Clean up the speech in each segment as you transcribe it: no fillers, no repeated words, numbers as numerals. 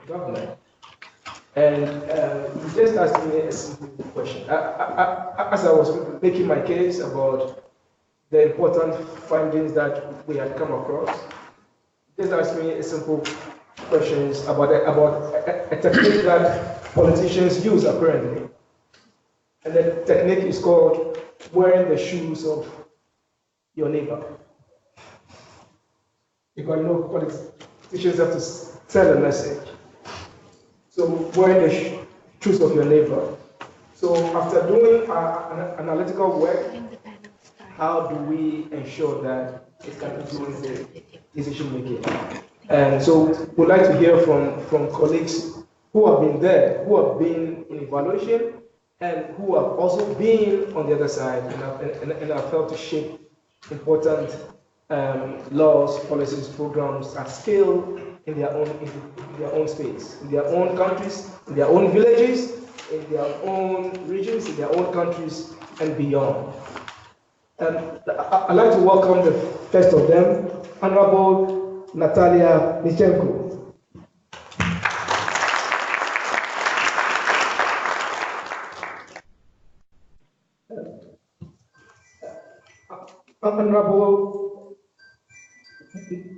government. And he just asked me a simple question. As I was making my case about the important findings that we had come across, he just asked me a simple questions about a technique that politicians use apparently. And the technique is called wearing the shoes of your neighbor. Because politicians have to send a message. So wearing the shoes of your neighbor. So after doing analytical work, how do we ensure that it can influence the decision making? And so we'd like to hear from colleagues who have been there, who have been in evaluation, and who have also been on the other side and have helped to shape important laws, policies, programs at scale in their own space, in their own countries, in their own villages, in their own regions, in their own countries, and beyond. I'd like to welcome the first of them, Honorable Natalia Nichenko. Honorable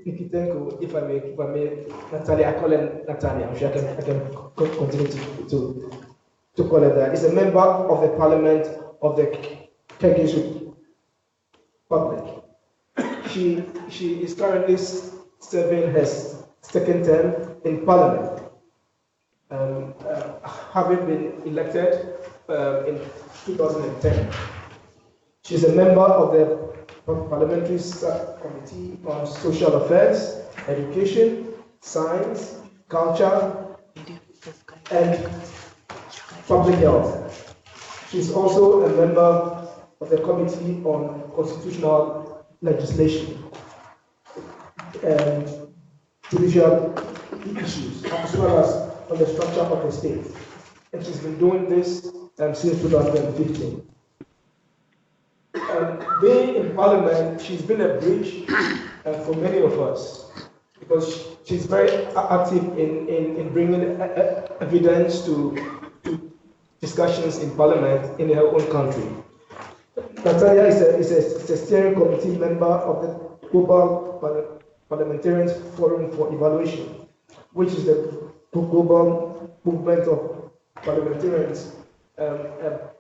Nikitenko, if I may, Natalia, I call her Natalia. I'm sure I can continue to call her that. Is a member of the Parliament of the Kyrgyz Republic. She is currently serving her second term in Parliament, having been elected in 2010. She's a member of the Parliamentary Subcommittee on Social Affairs, Education, Science, Culture, and Public Health. She's also a member of the Committee on Constitutional Legislation and Judicial Issues, as well as on the structure of the state. And she's been doing this since 2015. Being in Parliament, she's been a bridge for many of us, because she's very active in bringing evidence to discussions in Parliament in her own country. Natalia is a steering committee member of the Global Parliamentarians Forum for Evaluation, which is the global movement of parliamentarians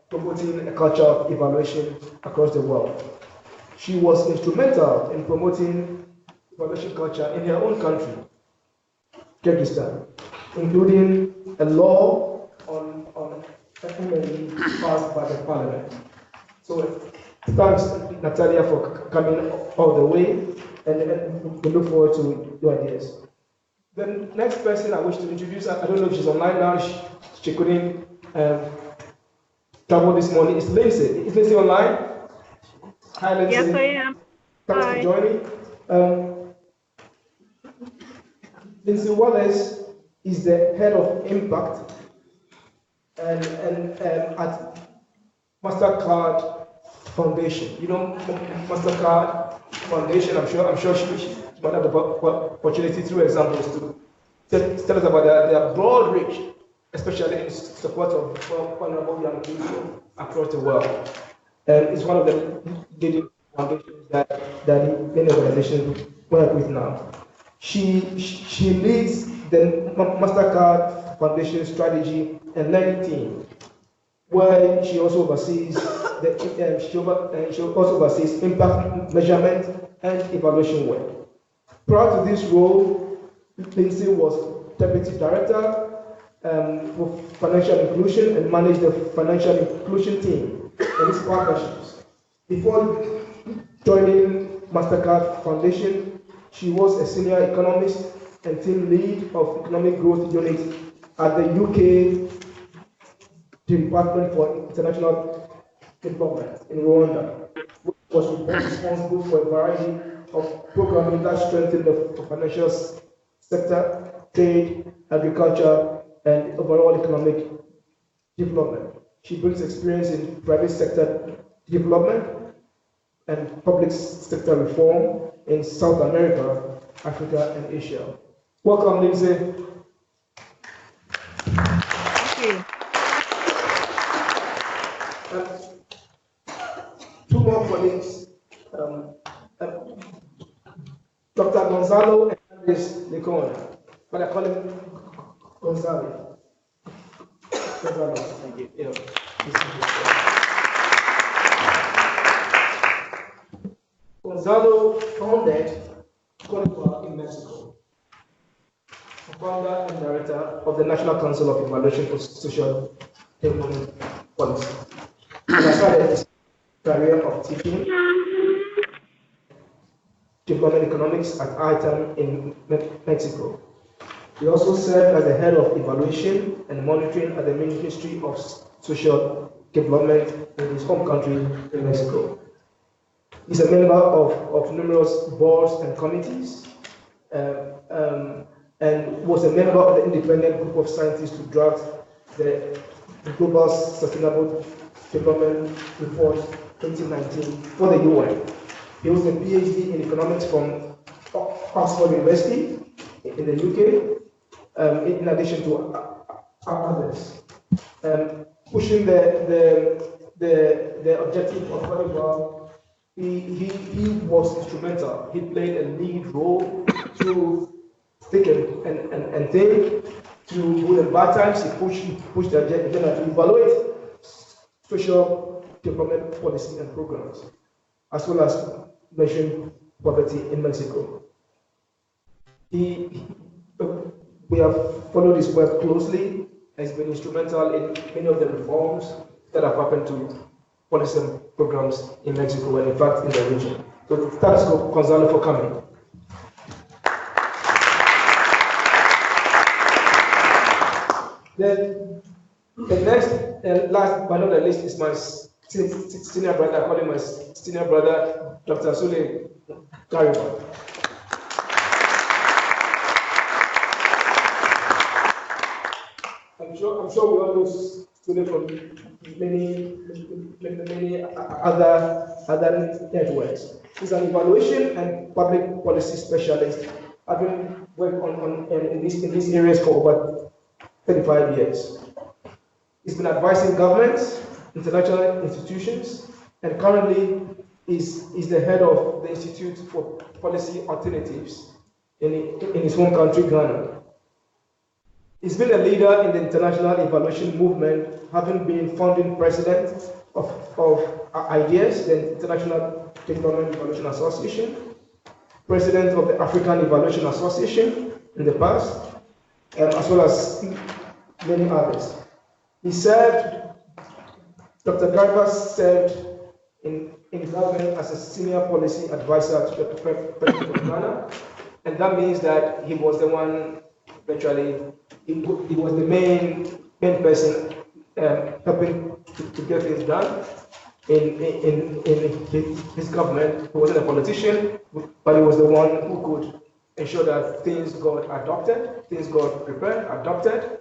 promoting a culture of evaluation across the world. She was instrumental in promoting evaluation culture in her own country, Kyrgyzstan, including a law on FMLE passed by the parliament. So thanks, Natalia, for coming all the way, and we look forward to your ideas. The next person I wish to introduce, I don't know if she's online now, she couldn't travel this morning, is Lindsay. Is Lindsay online? Hi, Lindsay. Yes, I am. Thanks for joining. Lindsay Wallace is the head of Impact and at MasterCard Foundation. You know MasterCard Foundation. I'm sure she might have the opportunity through examples to tell us about their broad reach, especially in support of vulnerable young people across the world. And it's one of the leading foundations that many organizations work with now. She leads the MasterCard Foundation strategy and learning team, where she also oversees impact measurement and evaluation work. Prior to this role, Lindsay was deputy director for financial inclusion and managed the financial inclusion team and its partnerships. Before joining MasterCard Foundation, she was a senior economist and team lead of economic growth unit at the UK Department for International Development in Rwanda, which was responsible for a variety of programs that strengthened the financial sector, trade, agriculture, and overall economic development. She brings experience in private sector development and public sector reform in South America, Africa, and Asia. Welcome, Lindsay. you. Two more colleagues, um, Dr. Gonzalo and Andres Licona, but I call him Gonzalo. Gonzalo, thank you. Gonzalo founded Codepa in Mexico, founder and director of the National Council of Evaluation for Social Development Policy. And I started his career of teaching development economics at ITAM in Mexico. He also served as the head of evaluation and monitoring at the Ministry of Social Development in his home country in Mexico. He's a member of numerous boards and committees, and was a member of the independent group of scientists to draft the Global Sustainable Development Report 2019 for the UN. He was a PhD in economics from Oxford University in the UK, in addition to others. Pushing the objective of Codepa, he was instrumental. He played a lead role to thick and thin, to good and bad times. He pushed the agenda to evaluate social development policy and programs, as well as measuring poverty in Mexico. We have followed his work closely and has been instrumental in many of the reforms that have happened to policy and programs in Mexico and in fact in the region. So thanks Gonzalo for coming. Then the next and last but not the least is my senior brother. I call him my senior brother, Dr. Sule Gariba. I'm sure we all know Sule from many other networks. He's an evaluation and public policy specialist, having worked in these areas for over 35 years. He's been advising governments, international institutions, and currently is the head of the Institute for Policy Alternatives in his home country, Ghana. He's been a leader in the international evaluation movement, having been founding president of IDEAS, the International Development Evaluation Association, president of the African Evaluation Association in the past, as well as many others. He served, Dr. Gariba served in government as a senior policy advisor to the President of Ghana, and that means that he was the one, virtually, he was the main person helping to get things done in his government. He wasn't a politician, but he was the one who could ensure that things got adopted, things got prepared, adopted,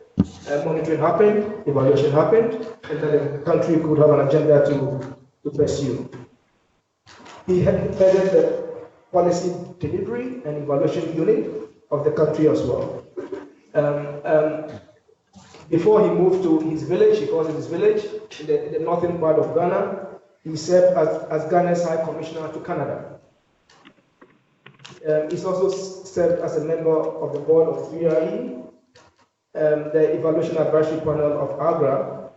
monitoring happened, evaluation happened, and then the country could have an agenda to pursue. He headed the policy delivery and evaluation unit of the country as well. Before he moved to his village, he calls it his village, in the northern part of Ghana, he served as Ghana's High Commissioner to Canada. He's also served as a member of the board of 3RE, the Evaluation Advisory Panel of AGRA,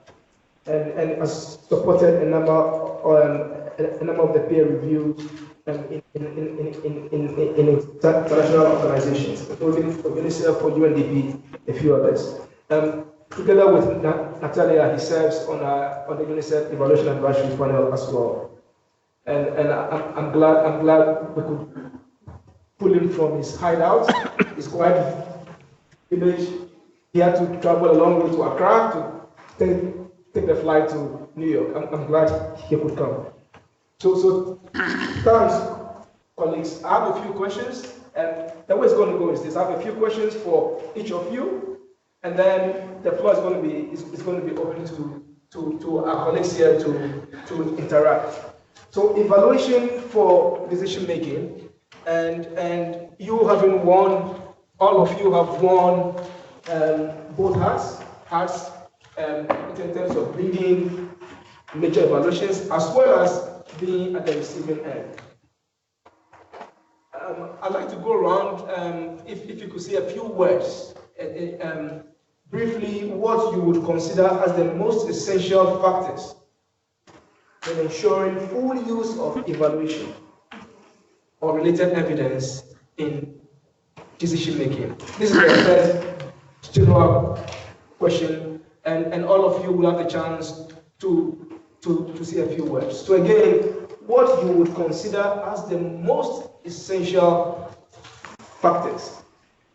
and has supported a number of the peer reviews in international organizations, including UNICEF for UNDP, a few others. Together with Natalia, he serves on the UNICEF Evaluation Advisory Panel as well. And I'm glad we could pull him from his hideout, his quiet village. He had to travel a long way to Accra to take the flight to New York. I'm glad he could come. So thanks, colleagues. I have a few questions, and the way it's going to go is this: I have a few questions for each of you, and then the floor is going to be open to our colleagues here to interact. So evaluation for decision making, and you having won, all of you have won both hats in terms of leading major evaluations as well as being at the receiving end. I'd like to go around, if you could say a few words, briefly, what you would consider as the most essential factors in ensuring full use of evaluation or related evidence in decision making. This is the first general question, and all of you will have the chance to say a few words. So again, what you would consider as the most essential factors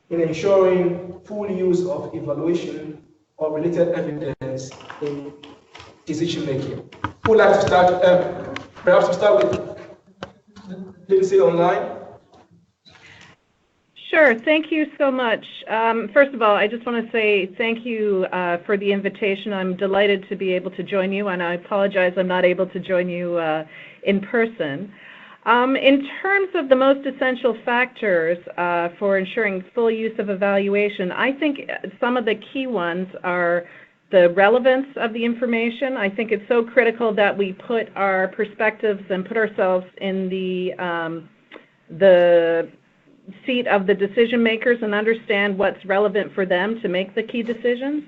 in ensuring full use of evaluation or related evidence in decision making. Who would like to start? Perhaps we start with Lindsay online. Sure, thank you so much. First of all, I just want to say thank you for the invitation. I'm delighted to be able to join you, and I apologize I'm not able to join you in person. In terms of the most essential factors for ensuring full use of evaluation, I think some of the key ones are the relevance of the information. I think it's so critical that we put our perspectives and put ourselves in the seat of the decision makers and understand what's relevant for them to make the key decisions.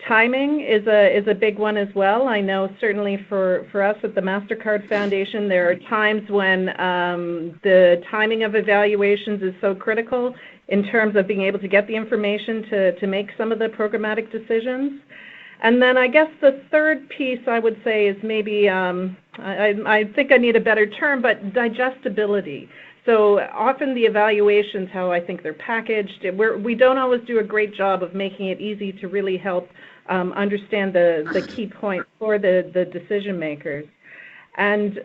Timing is a big one as well. I know certainly for us at the MasterCard Foundation, there are times when the timing of evaluations is so critical in terms of being able to get the information to make some of the programmatic decisions. And then I guess the third piece I would say is maybe, I think I need a better term, but digestibility. So often the evaluations, how I think they're packaged, we don't always do a great job of making it easy to really help understand the key points for the decision makers. And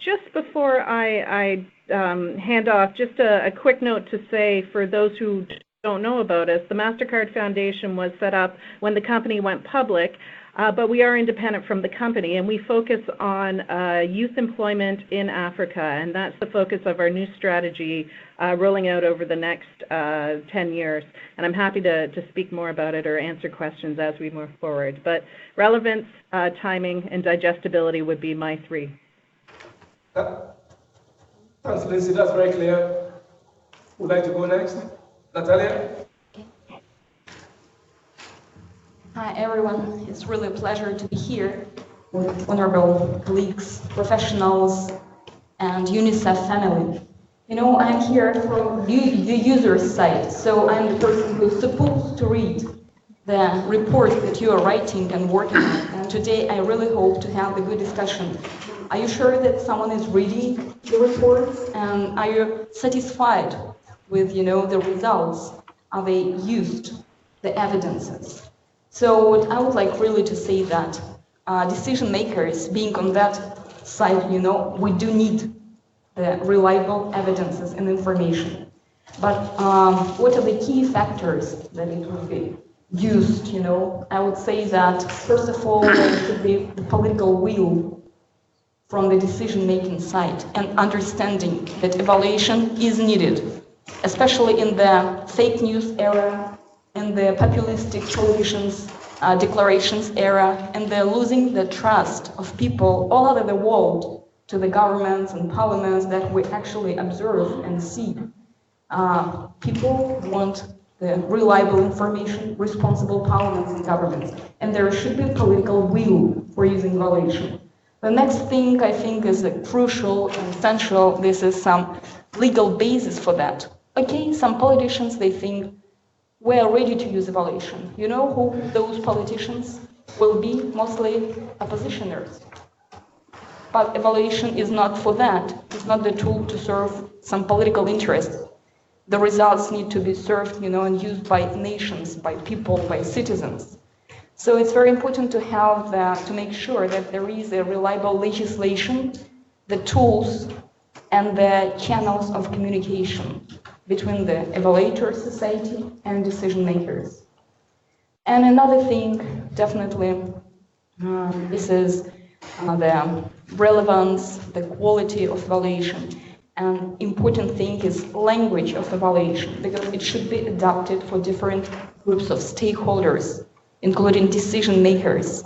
just before I hand off, just a quick note to say for those who don't know about us, the MasterCard Foundation was set up when the company went public, but we are independent from the company, and we focus on youth employment in Africa, and that's the focus of our new strategy rolling out over the next 10 years. And I'm happy to speak more about it or answer questions as we move forward. But relevance, timing, and digestibility would be my three. Thanks, Lindsay. That's very clear. Would like to go next? Natalia? Hi, everyone. It's really a pleasure to be here with honorable colleagues, professionals, and UNICEF family. You know, I'm here from the user side, so I'm the person who's supposed to read the report that you are writing and working on. And today, I really hope to have a good discussion. Are you sure that someone is reading the reports? And are you satisfied with, the results? Are they used, the evidences? So I would like really to say that decision makers being on that side, we do need the reliable evidences and information. But what are the key factors that it will be used? I would say that first of all, there should be the political will from the decision-making side and understanding that evaluation is needed, especially in the fake news era, in the populistic politicians' declarations era, and they're losing the trust of people all over the world to the governments and parliaments that we actually observe and see. People want the reliable information, responsible parliaments and governments, and there should be political will for using evaluation. The next thing I think is crucial and essential. This is some legal basis for that. Okay, some politicians, they think we are ready to use evaluation. You know who those politicians will be? Mostly oppositioners. But evaluation is not for that. It's not the tool to serve some political interest. The results need to be served, and used by nations, by people, by citizens. So it's very important to have to make sure that there is a reliable legislation, the tools, and the channels of communication between the evaluator society and decision makers. And another thing, definitely, this is the relevance, the quality of evaluation. An important thing is language of evaluation, because it should be adapted for different groups of stakeholders. including decision makers,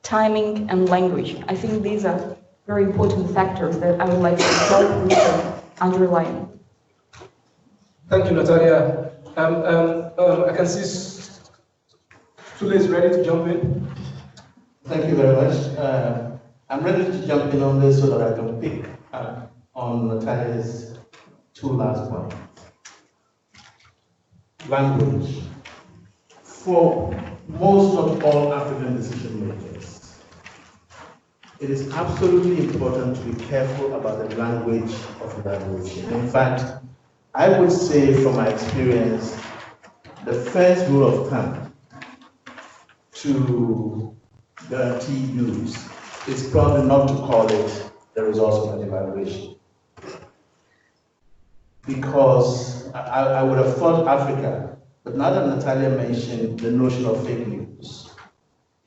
timing, and language. I think these are very important factors that I would like to underline. Thank you, Natalia. I can see Sule is ready to jump in. Thank you very much. I'm ready to jump in on this so that I can pick on Natalia's two last points. Language. For most of all African decision makers, it is absolutely important to be careful about the language of evaluation. In fact, I would say from my experience, the first rule of thumb to guarantee use is probably not to call it the results of an evaluation. Because I would have thought Africa, but now that Natalia mentioned the notion of fake news,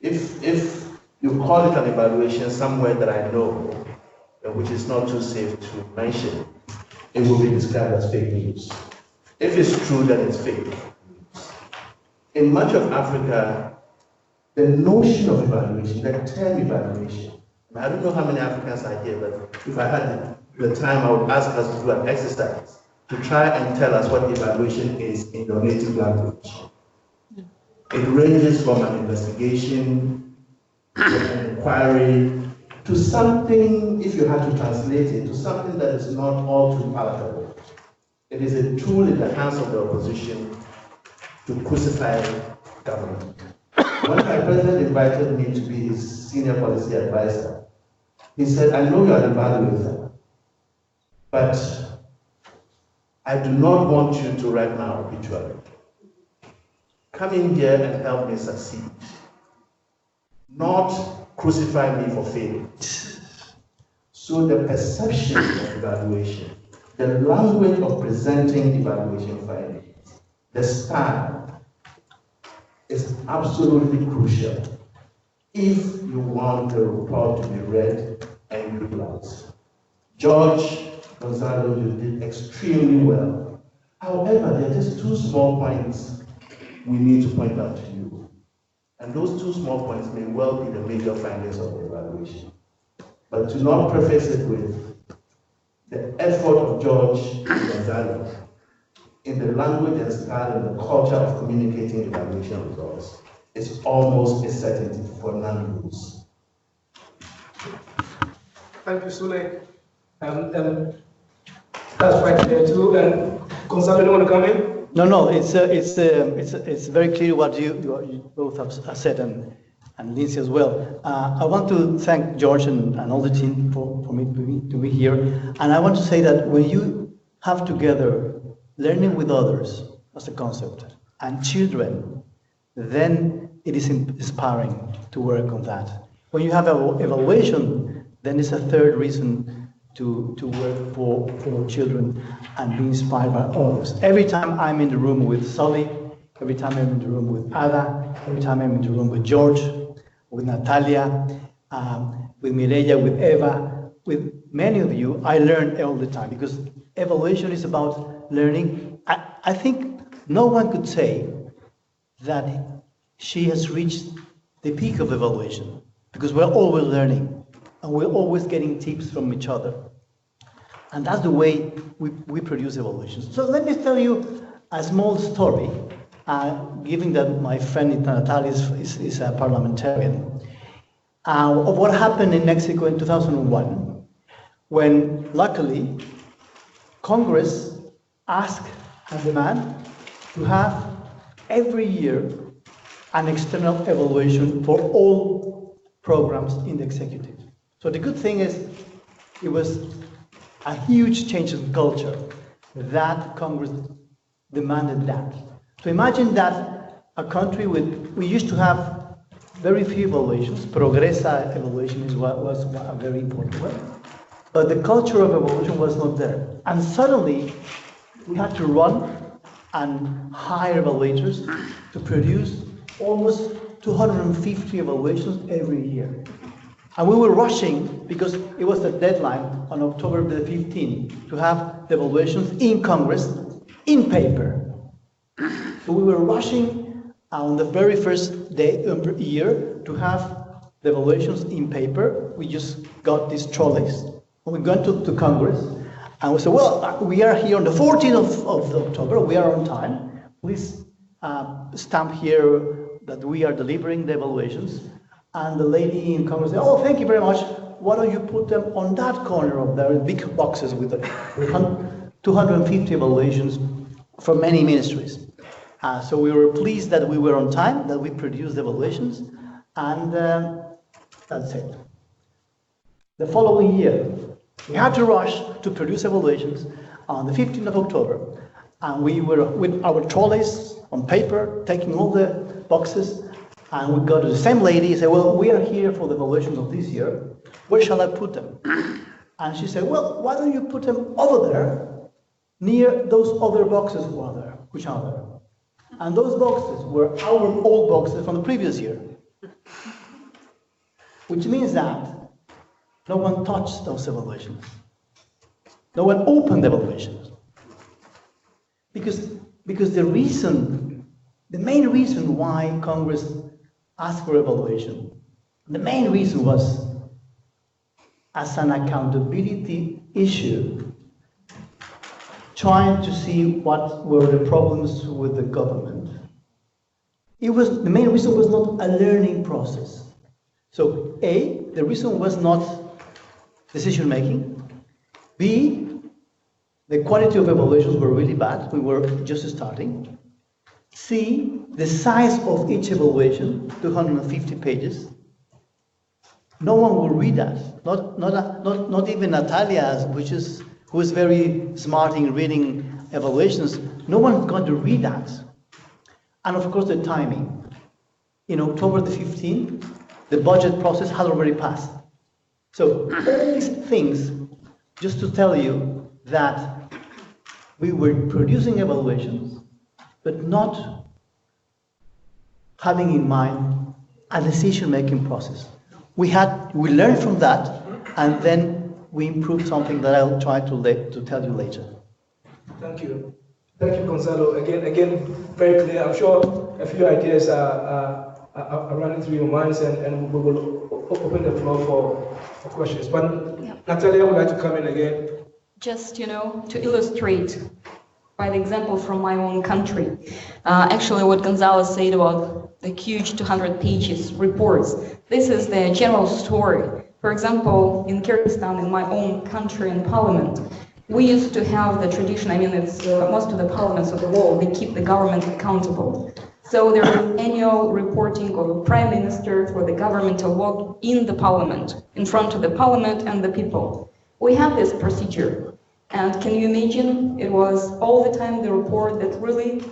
if you call it an evaluation somewhere that I know, which is not too safe to mention, it will be described as fake news. If it's true, then it's fake. In much of Africa, the notion of evaluation, the term evaluation, I don't know how many Africans are here, but if I had the time, I would ask us to do an exercise to try and tell us what evaluation is in your native language. It ranges from an investigation, to an inquiry, to something, if you had to translate it, to something that is not all too palatable. It is a tool in the hands of the opposition to crucify government. When my president invited me to be his senior policy advisor, he said, I know you are an evaluator, but I do not want you to write my obituary. Come in here and help me succeed, not crucify me for failing. So the perception of evaluation, the language of presenting evaluation findings, the style, is absolutely crucial if you want the report to be read and utilized. George Gonzalo, you did extremely well. However, there are just two small points we need to point out to you. And those two small points may well be the major findings of the evaluation. But to not preface it with the effort of George Gonzalo in the language and style and the culture of communicating evaluation results is almost a certainty for non-rules. Thank you, Sule. That's right there too. Gonzalo, you want to come in? No. It's very clear what you both have said, and Lindsay as well. I want to thank George and all the team for me to be here. And I want to say that when you have together learning with others as a concept and children, then it is inspiring to work on that. When you have evaluation, then it's a third reason to work for children and be inspired by others. Every time I'm in the room with Sully, every time I'm in the room with Ada, every time I'm in the room with George, with Natalia, with Mireia, with Eva, with many of you, I learn all the time, because evaluation is about learning. I think no one could say that she has reached the peak of evaluation, because we're always learning and we're always getting tips from each other. And that's the way we produce evaluations. So let me tell you a small story, given that my friend Natalia is a parliamentarian, of what happened in Mexico in 2001, when luckily Congress asked and demanded to have every year an external evaluation for all programs in the executive. So the good thing is, it was a huge change in culture that Congress demanded that. So imagine that a country we used to have very few evaluations. Progresa evaluation was a very important one. But the culture of evaluation was not there. And suddenly, we had to run and hire evaluators to produce almost 250 evaluations every year. And we were rushing because it was a deadline on October the 15th to have the evaluations in Congress in paper. So we were rushing on the very first day year to have the evaluations in paper. We just got these trolleys. We went to Congress and we said, well, we are here on the 14th of October. We are on time. Please stamp here that we are delivering the evaluations. And the lady in Congress said, oh, thank you very much. Why don't you put them on that corner of there, big boxes with 250 evaluations from many ministries. So we were pleased that we were on time, that we produced the evaluations, and that's it. The following year, we had to rush to produce evaluations on the 15th of October, and we were with our trolleys on paper, taking all the boxes, and we got to the same lady and said, well, we are here for the evaluations of this year. Where shall I put them? And she said, well, why don't you put them over there, near those other boxes which are there. And those boxes were our old boxes from the previous year. Which means that no one touched those evaluations. No one opened the evaluations. Because the main reason why Congress asked for evaluation, the main reason was as an accountability issue, trying to see what were the problems with the government. The main reason was not a learning process. So A, the reason was not decision making. B, the quality of evaluations were really bad. We were just starting. C, the size of each evaluation, 250 pages. No one will read that. Not even Natalia, who is very smart in reading evaluations. No one's going to read that. And of course the timing. In October the 15th, the budget process had already passed. So all these things, just to tell you that we were producing evaluations, but not having in mind a decision-making process. We learned from that, and then we improved something that I'll try to tell you later. Thank you. Thank you, Gonzalo. Again, very clear. I'm sure a few ideas are running through your minds, and we will open the floor for questions. But yeah. Natalia would like to come in again. Just, to illustrate by the example from my own country. Actually, what Gonzalo said about the huge 200 pages reports, this is the general story. For example, in Kyrgyzstan, in my own country and parliament, we used to have the tradition, it's most of the parliaments of the world, they keep the government accountable. So there is annual reporting of the prime minister for the governmental work in the parliament, in front of the parliament and the people. We have this procedure. And can you imagine, it was all the time the report that really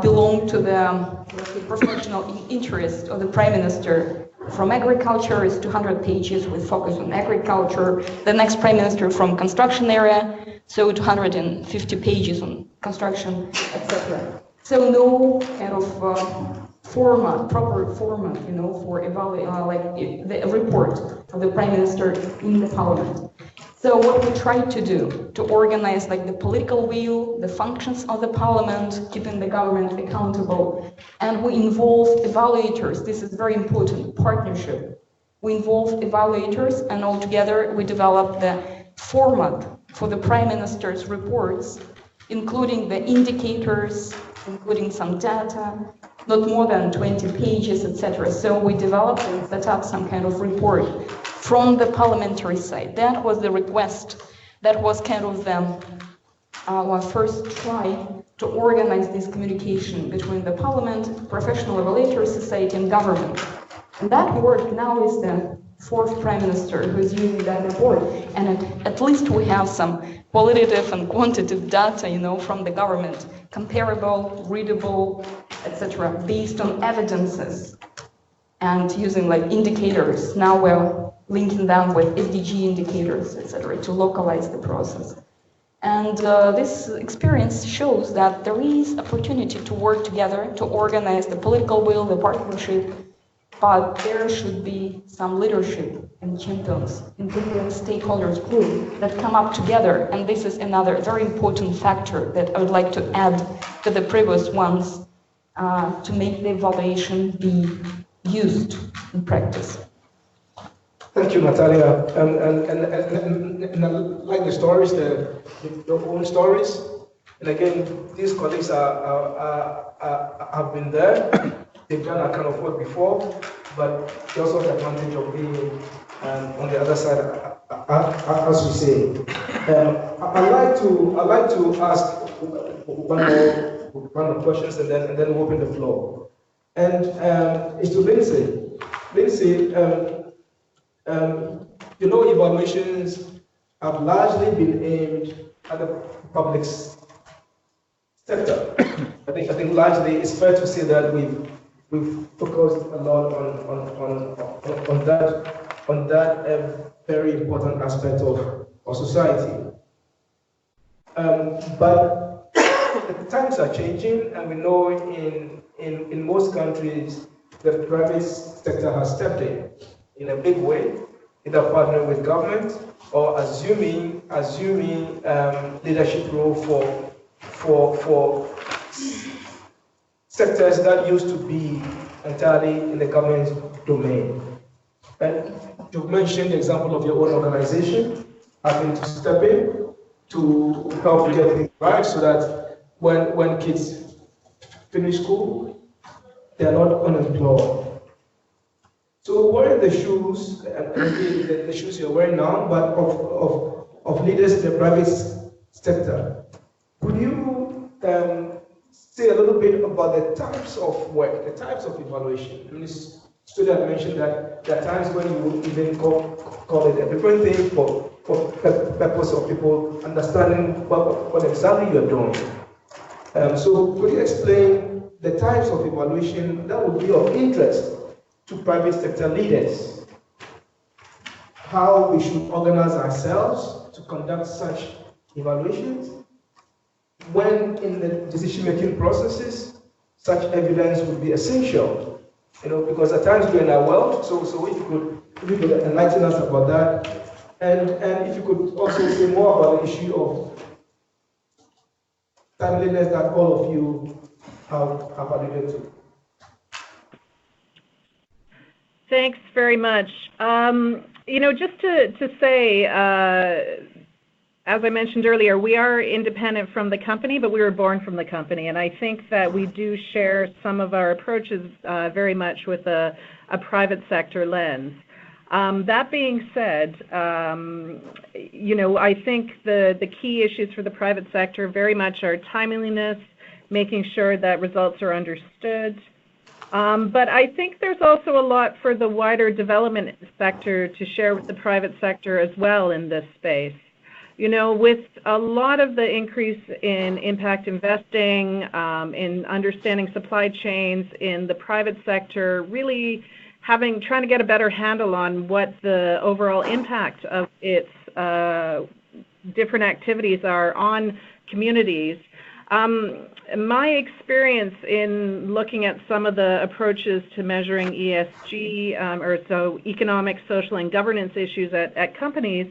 belonged to the professional interest of the prime minister. From agriculture is 200 pages with focus on agriculture. The next prime minister from construction area, so 250 pages on construction, etc. So no kind of proper format, for evaluating the report of the prime minister in the parliament. So what we tried to do, to organize the political will, the functions of the parliament, keeping the government accountable, and we involved evaluators. This is very important, partnership. We involved evaluators, and altogether we developed the format for the prime minister's reports, including the indicators, including some data, not more than 20 pages, etc. So we developed and set up some kind of report from the parliamentary side. That was the request. That was kind of our first try to organize this communication between the parliament, professional evaluator society, and government. And that work now is the fourth prime minister who's using that report. And at least we have some qualitative and quantitative data, from the government, comparable, readable, etc., based on evidences and using indicators. Now we're linking them with SDG indicators, etc., to localize the process. And this experience shows that there is opportunity to work together, to organize the political will, the partnership, but there should be some leadership and champions in different stakeholders group that come up together. And this is another very important factor that I would like to add to the previous ones to make the evaluation be used in practice. Thank you, Natalia. And I like the stories, your own stories. And again, these colleagues have been there. They've done that kind of work before, but they also have the advantage of being on the other side, as we say. I'd like to ask one of the questions, and then we'll open the floor. And it's to Lindsay. Lindsay, evaluations have largely been aimed at the public sector. I think largely it's fair to say that we've focused a lot on that very important aspect of society. But the times are changing, and we know in most countries the private sector has stepped in a big way, either partnering with government or assuming leadership role for sectors that used to be entirely in the government domain. And you mentioned the example of your own organization having to step in to help get things right, so that when kids finish school, they are not unemployed. So wearing the shoes, the shoes you're wearing now, but of leaders in the private sector, could you say a little bit about the types of work, the types of evaluation? I mean, this student mentioned that there are times when you would even call it a different thing for purpose of people understanding what exactly you're doing. So could you explain the types of evaluation that would be of interest to private sector leaders? How we should organize ourselves to conduct such evaluations? When in the decision-making processes, such evidence would be essential, because at times we're in our world. So if you could enlighten us about that, and if you could also say more about the issue of timeliness that all of you have alluded to. Thanks very much. Just to say, as I mentioned earlier, we are independent from the company, but we were born from the company. And I think that we do share some of our approaches very much with a private sector lens. That being said, I think the key issues for the private sector very much are timeliness, making sure that results are understood. But I think there's also a lot for the wider development sector to share with the private sector as well in this space. With a lot of the increase in impact investing, in understanding supply chains in the private sector, really trying to get a better handle on what the overall impact of its different activities are on communities. My experience in looking at some of the approaches to measuring ESG, so economic, social, and governance issues at companies,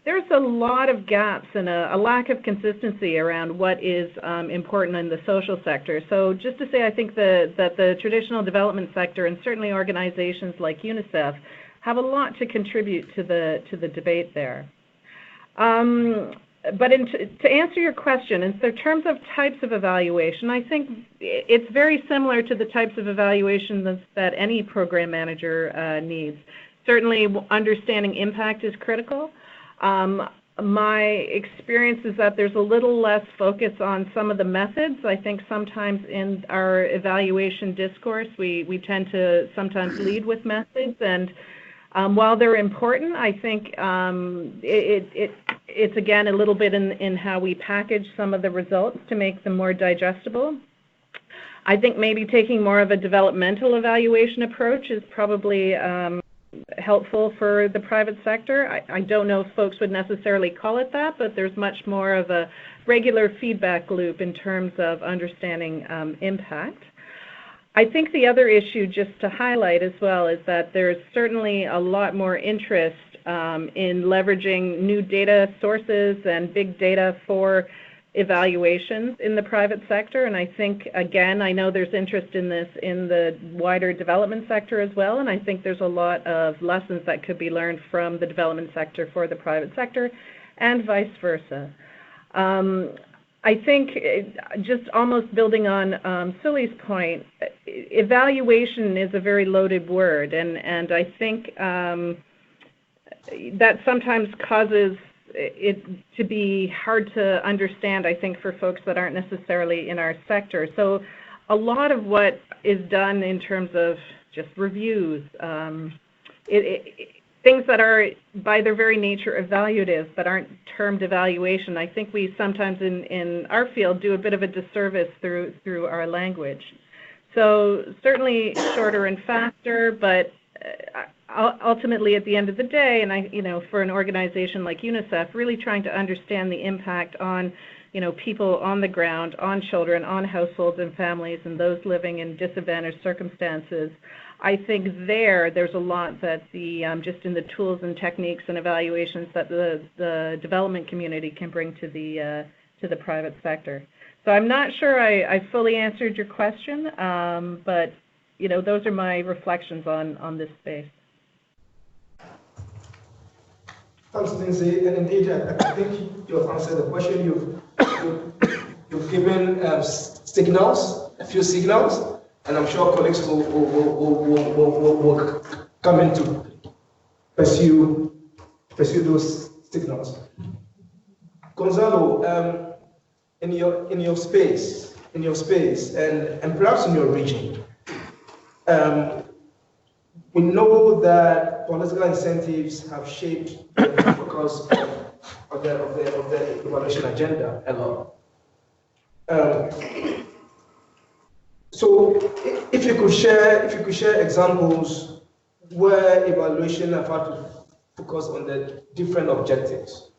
there's a lot of gaps and a lack of consistency around what is important in the social sector. So just to say, I think that the traditional development sector, and certainly organizations like UNICEF, have a lot to contribute to the debate there. But to answer your question, in terms of types of evaluation, I think it's very similar to the types of evaluation that any program manager needs. Certainly, understanding impact is critical. My experience is that there's a little less focus on some of the methods. I think sometimes in our evaluation discourse, we tend to sometimes lead with methods, and while they're important, I think it's again a little bit in how we package some of the results to make them more digestible. I think maybe taking more of a developmental evaluation approach is probably helpful for the private sector. I don't know if folks would necessarily call it that, but there's much more of a regular feedback loop in terms of understanding impact. I think the other issue, just to highlight as well, is that there's certainly a lot more interest in leveraging new data sources and big data for evaluations in the private sector, and I think, again, I know there's interest in this in the wider development sector as well, and I think there's a lot of lessons that could be learned from the development sector for the private sector, and vice versa. I think, just almost building on Sully's point, evaluation is a very loaded word, and I think that sometimes causes it to be hard to understand, I think, for folks that aren't necessarily in our sector. So a lot of what is done in terms of just reviews, things that are by their very nature evaluative but aren't termed evaluation, I think we sometimes in our field do a bit of a disservice through our language. So certainly shorter and faster, but ultimately, at the end of the day, and for an organization like UNICEF, really trying to understand the impact on, people on the ground, on children, on households and families, and those living in disadvantaged circumstances. I think there's a lot that just in the tools and techniques and evaluations that the development community can bring to the private sector. So I'm not sure I fully answered your question, but those are my reflections on this space. Thanks, Lindsay. And indeed, I think you have answered the question. You've given a few signals, and I'm sure colleagues will come in to pursue those signals. Gonzalo, in your space, and perhaps in your region, we know that political incentives have shaped the focus of the evaluation agenda a lot. So, if you could share examples where evaluation have had to focus on the different objectives.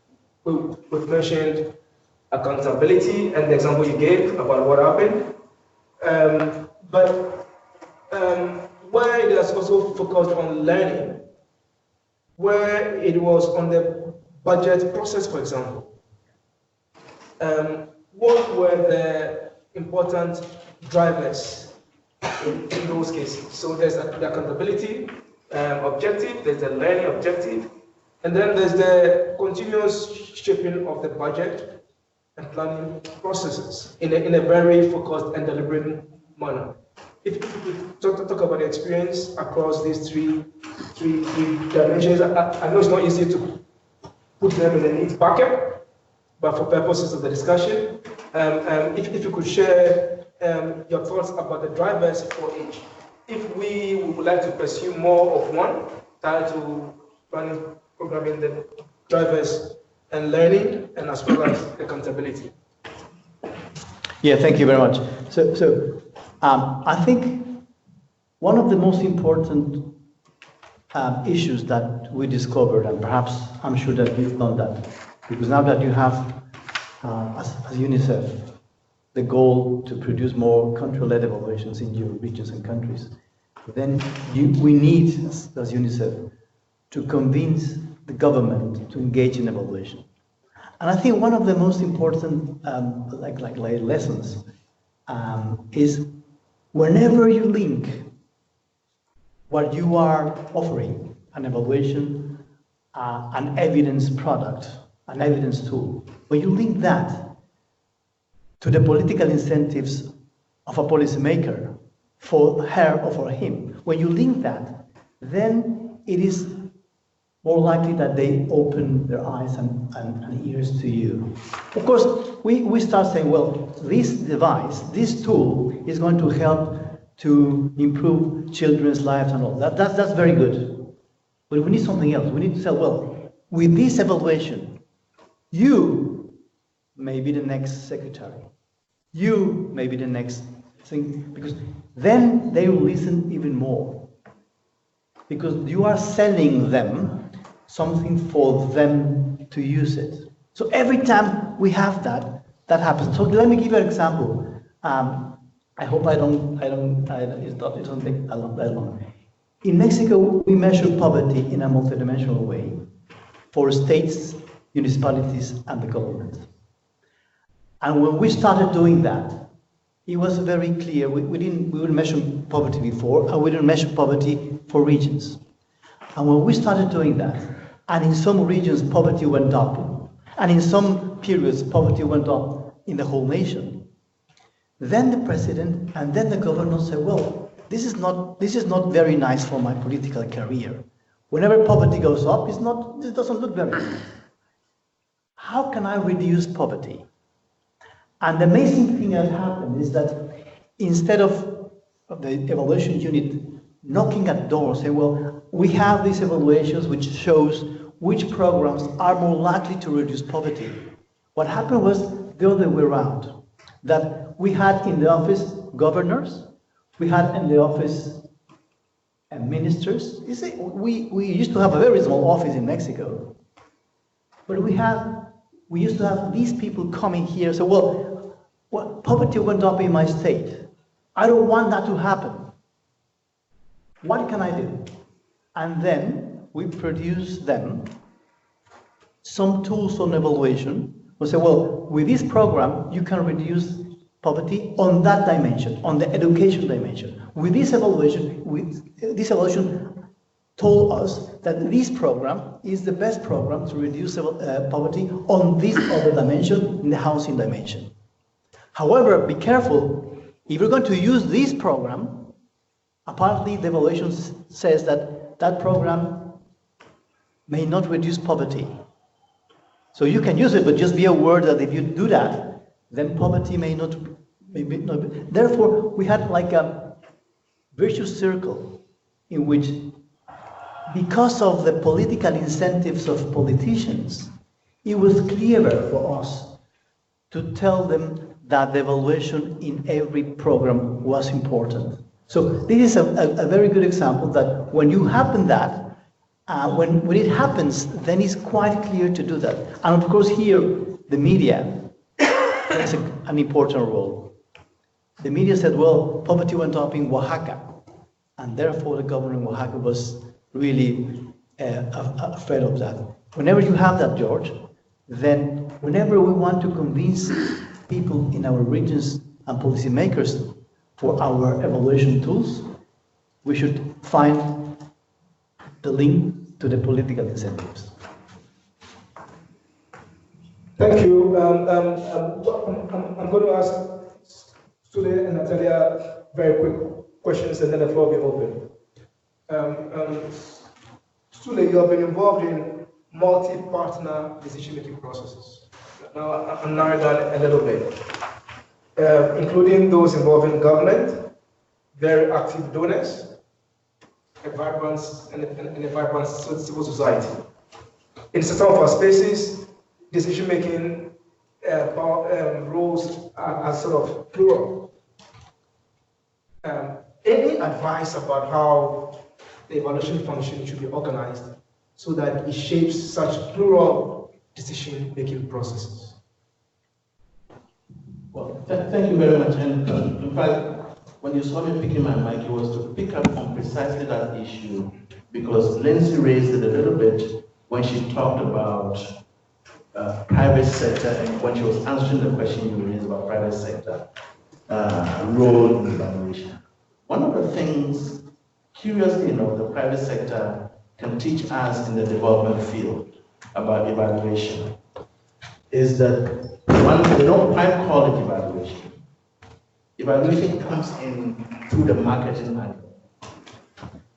We've mentioned accountability and the example you gave about what happened, but where it has also focused on learning, where it was on the budget process, for example. What were the important drivers in those cases? So there's the accountability objective, there's the learning objective, and then there's the continuous shaping of the budget and planning processes in a very focused and deliberate manner. If you could talk about the experience across these three dimensions, I know it's not easy to put them in a neat bucket, but for purposes of the discussion, if you could share your thoughts about the drivers for each. If we would like to pursue more of one, tied to planning, programming, the drivers and learning, and as well as accountability. Yeah, thank you very much. So I think one of the most important issues that we discovered, and perhaps I'm sure that you've done that, because now that you have, as UNICEF, the goal to produce more country-led evaluations in your regions and countries, then we need, as UNICEF, to convince the government to engage in evaluation. And I think one of the most important lessons is whenever you link what you are offering, an evaluation, an evidence product, an evidence tool, when you link that to the political incentives of a policymaker for her or for him, when you link that, then it is more likely that they open their eyes and ears to you. Of course, we start saying, well, this device, this tool is going to help to improve children's lives and all. That's very good. But we need something else. We need to say, well, with this evaluation, you may be the next secretary. You may be the next thing, because then they will listen even more. Because you are selling them something for them to use it. So every time we have that happens. So let me give you an example. I hope it doesn't take that long. In Mexico, we measure poverty in a multidimensional way for states, municipalities, and the government. And when we started doing that, it was very clear. We wouldn't measure poverty before, and we didn't measure poverty for regions. And when we started doing that, and in some regions poverty went up, and in some periods poverty went up in the whole nation, then the president and then the governor said, well, this is not very nice for my political career. Whenever poverty goes up, it doesn't look very nice. How can I reduce poverty? And the amazing thing that happened is that instead of the evaluation unit knocking at doors, saying, well, we have these evaluations which shows which programs are more likely to reduce poverty. What happened was the other way around, that we had in the office governors, we had in the office ministers. You see, we used to have a very small office in Mexico, but we used to have these people coming here, so, well, poverty went up in my state. I don't want that to happen. What can I do? And then we produce them some tools on evaluation. We say, well, with this program, you can reduce poverty on that dimension, on the education dimension. With this evaluation told us that this program is the best program to reduce poverty on this other dimension, in the housing dimension. However, be careful, if you're going to use this program, apparently the evaluation says that that program may not reduce poverty. So you can use it, but just be aware that if you do that, then poverty may not be. Therefore, we had like a vicious circle in which, because of the political incentives of politicians, it was clearer for us to tell them that the evaluation in every program was important. So this is a very good example that when you happen that, when it happens, then it's quite clear to do that. And of course here, the media plays an important role. The media said, well, poverty went up in Oaxaca, and therefore the governor in Oaxaca was really afraid of that. Whenever you have that, George, then whenever we want to convince people in our regions and policymakers for our evaluation tools, we should find the link to the political incentives. Thank you. I'm going to ask Sule and Natalia very quick questions, and then the floor will be open. Sule, you have been involved in multi-partner decision-making processes. Now, I'm narrowing down a little bit, including those involving government, very active donors, a vibrant civil society. In some of our spaces, decision-making roles are sort of plural. Any advice about how the evaluation function should be organized so that it shapes such plural decision-making processes? Well, thank you very much. And in fact, when you saw me picking my mic, it was to pick up on precisely that issue, because Lindsay raised it a little bit when she talked about private sector, and when she was answering the question you raised about private sector role in evaluation. One of the things, curiously enough, the private sector can teach us in the development field about evaluation is that, one, they don't quite call it evaluation. Evaluation comes in through the marketing angle.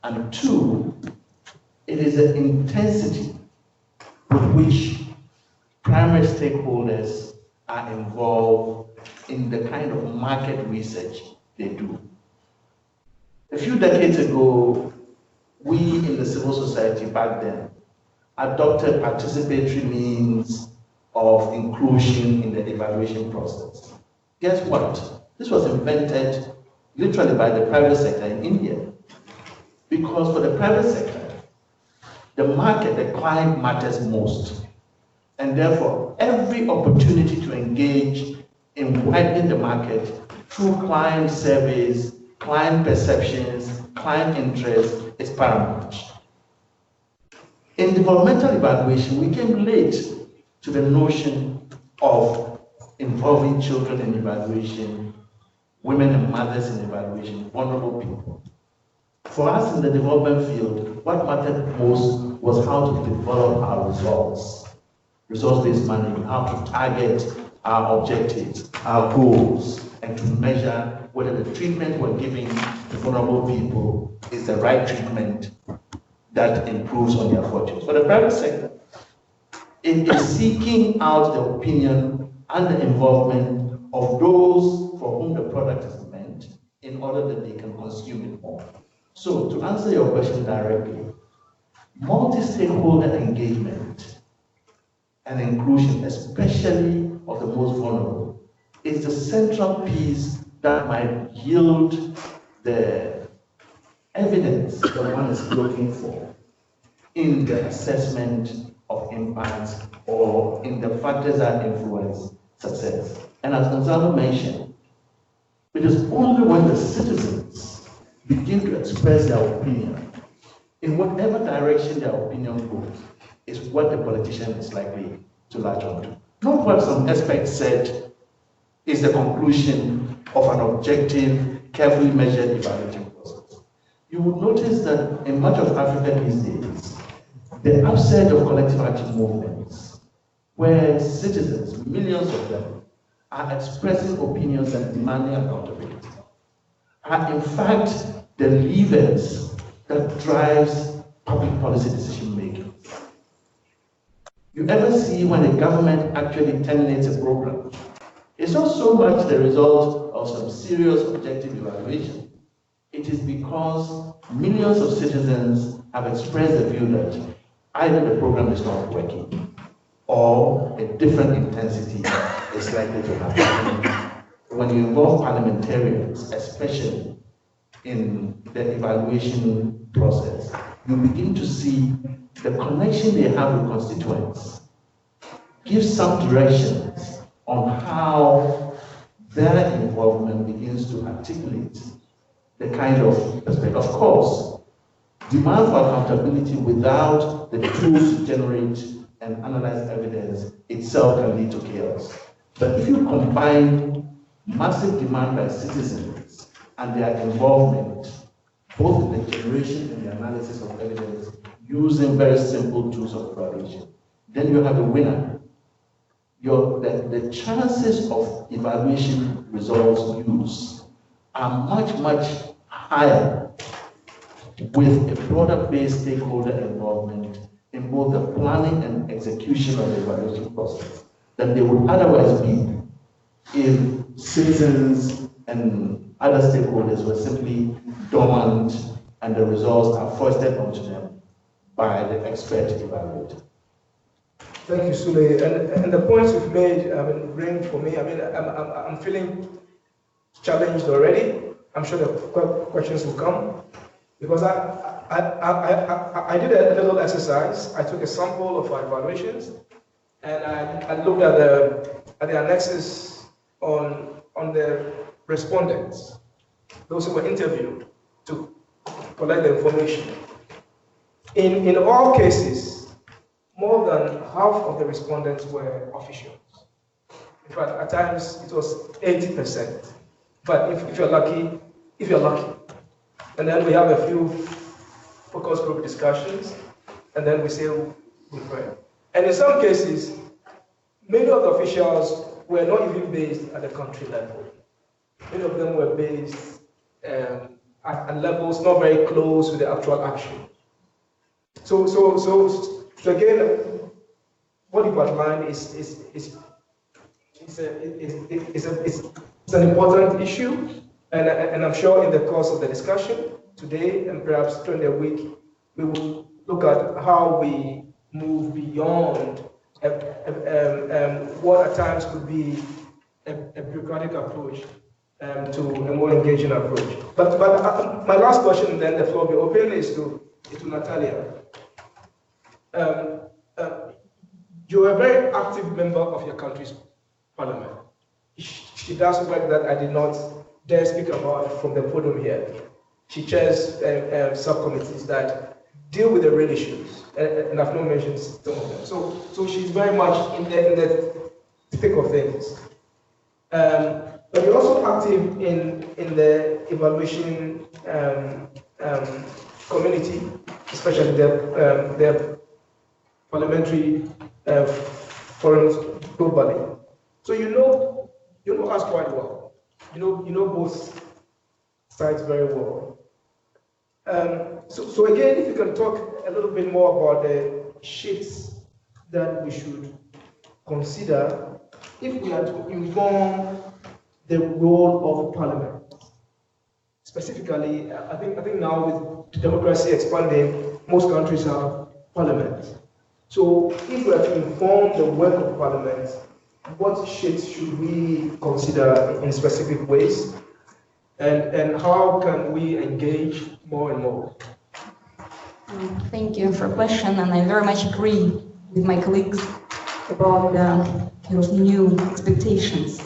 And two, it is the intensity with which primary stakeholders are involved in the kind of market research they do. A few decades ago, we in the civil society back then adopted participatory means of inclusion in the evaluation process. Guess what? This was invented literally by the private sector in India. Because for the private sector, the market, the client matters most. And therefore, every opportunity to engage in widening the market through client surveys, client perceptions, client interest is paramount. In developmental evaluation, we came late to the notion of involving children in evaluation, women and mothers in evaluation, vulnerable people. For us in the development field, what mattered most was how to develop our results, resource-based management, how to target our objectives, our goals, and to measure whether the treatment we're giving to vulnerable people is the right treatment that improves on their fortunes. For the private sector, it is seeking out the opinion and the involvement of those for whom the product is meant in order that they can consume it more. So to answer your question directly, multi-stakeholder engagement and inclusion, especially of the most vulnerable, is the central piece that might yield the evidence that one is looking for in the assessment of impact or in the factors that influence success. And as Gonzalo mentioned, it is only when the citizens begin to express their opinion in whatever direction their opinion goes is what the politician is likely to latch onto. Not what some experts said is the conclusion of an objective, carefully measured evaluating process. You would notice that in much of Africa these days, the upsurge of collective action movements, where citizens, millions of them, are expressing opinions and demanding accountability, are in fact the levers that drives public policy decision making. You ever see when a government actually terminates a program? It's not so much the result of some serious objective evaluation. It is because millions of citizens have expressed the view that either the program is not working or a different intensity is likely to happen. When you involve parliamentarians, especially in the evaluation process, you begin to see the connection they have with constituents, give some directions on how their involvement begins to articulate the kind of perspective. Of course, demand for accountability without the tools to generate and analyze evidence itself can lead to chaos. But if you combine massive demand by citizens and their involvement, both in the generation and the analysis of evidence, using very simple tools of evaluation, then you have a winner. The chances of evaluation results use are much, much higher with a broader-based stakeholder involvement in both the planning and execution of the evaluation process than they would otherwise be if citizens and other stakeholders were simply dormant and the results are foisted onto them by the expert evaluator. Thank you, Sule. And the points you've made, ring for me. I'm feeling challenged already. I'm sure the questions will come because I did a little exercise. I took a sample of our evaluations and I looked at the annexes on the respondents, those who were interviewed to collect the information. In all cases, more than half of the respondents were officials. In fact, at times it was 80%. But if you're lucky. And then we have a few focus group discussions, and then we say we pray. And in some cases, many of the officials were not even based at the country level. Many of them were based at levels not very close to the actual action. So again, what you've outlined is an important issue, and I'm sure in the course of the discussion today and perhaps during the week, we will look at how we move beyond what at times could be a bureaucratic approach to a more engaging approach. But my last question, then the floor will be open, is to Natalia. You're a very active member of your country's parliament. She does work that I did not dare speak about from the podium here. She chairs subcommittees that deal with the real issues, and I've not mentioned some of them. So she's very much in the thick of things. But you're also active in the evaluation community, especially the parliamentary forums globally. So you know us quite well. You know both sides very well. So again, if you can talk a little bit more about the shifts that we should consider if we are to inform the role of Parliament. Specifically, I think now with democracy expanding, most countries have parliaments. So if we are to inform the work of Parliament, what shifts should we consider in specific ways? And how can we engage more and more? Thank you for the question, and I very much agree with my colleagues about the kind of new expectations,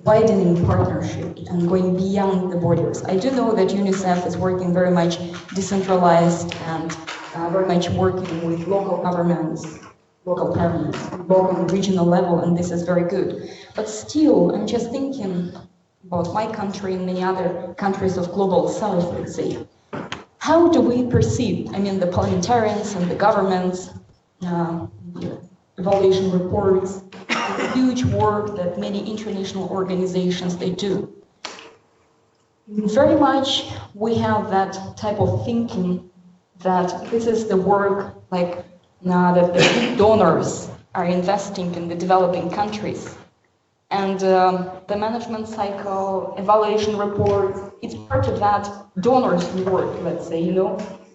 widening partnership and going beyond the borders. I do know that UNICEF is working very much decentralized and very much working with local governments, local parliaments, local and regional level, and this is very good. But still, I'm just thinking about my country and many other countries of global south, let's say. How do we perceive, the parliamentarians and the governments, evaluation reports, the huge work that many international organizations, they do. Very much we have that type of thinking that this is the work that the big donors are investing in the developing countries. And the management cycle, evaluation reports, it's part of that donor's work, let's say,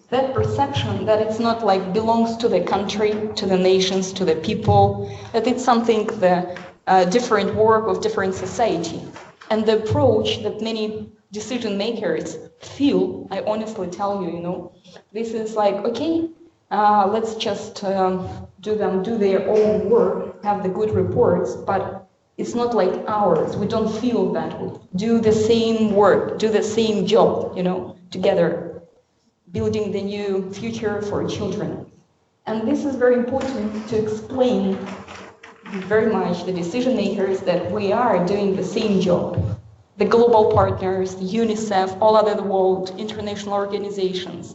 that perception that it's not belongs to the country, to the nations, to the people, that it's something, the different work of different society. And the approach that many decision makers feel, I honestly tell you, this is okay, let's just do their own work, have the good reports, but it's not like ours. We don't feel that way. Do the same work, do the same job, together, building the new future for children. And this is very important to explain very much the decision makers that we are doing the same job. The global partners, UNICEF, all over the world, international organizations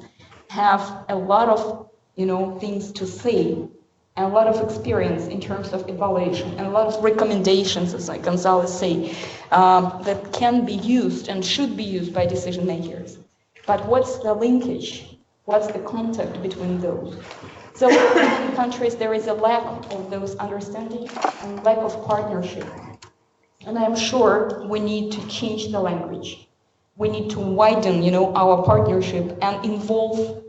have a lot of things to say, and a lot of experience in terms of evaluation, and a lot of recommendations, as like Gonzalez say, that can be used and should be used by decision makers. But what's the linkage? What's the contact between those? So in many countries there is a lack of those understanding and lack of partnership. And I'm sure we need to change the language. We need to widen, our partnership and involve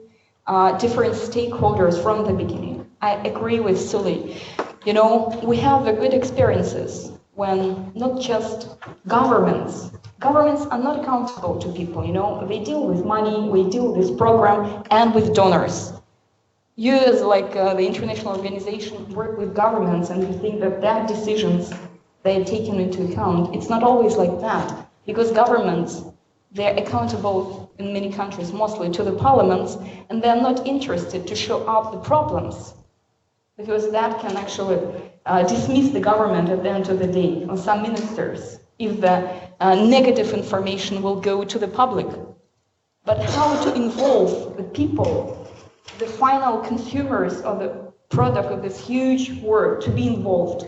different stakeholders from the beginning. I agree with Sully. We have the good experiences when not just governments are not accountable to people, they deal with money, we deal with this program and with donors. You as the international organization work with governments and you think that decisions they're taken into account. It's not always like that, because governments, they're accountable in many countries, mostly to the parliaments, and they're not interested to show up the problems, because that can actually dismiss the government at the end of the day, or some ministers, if the negative information will go to the public. But how to involve the people, the final consumers of the product of this huge work to be involved?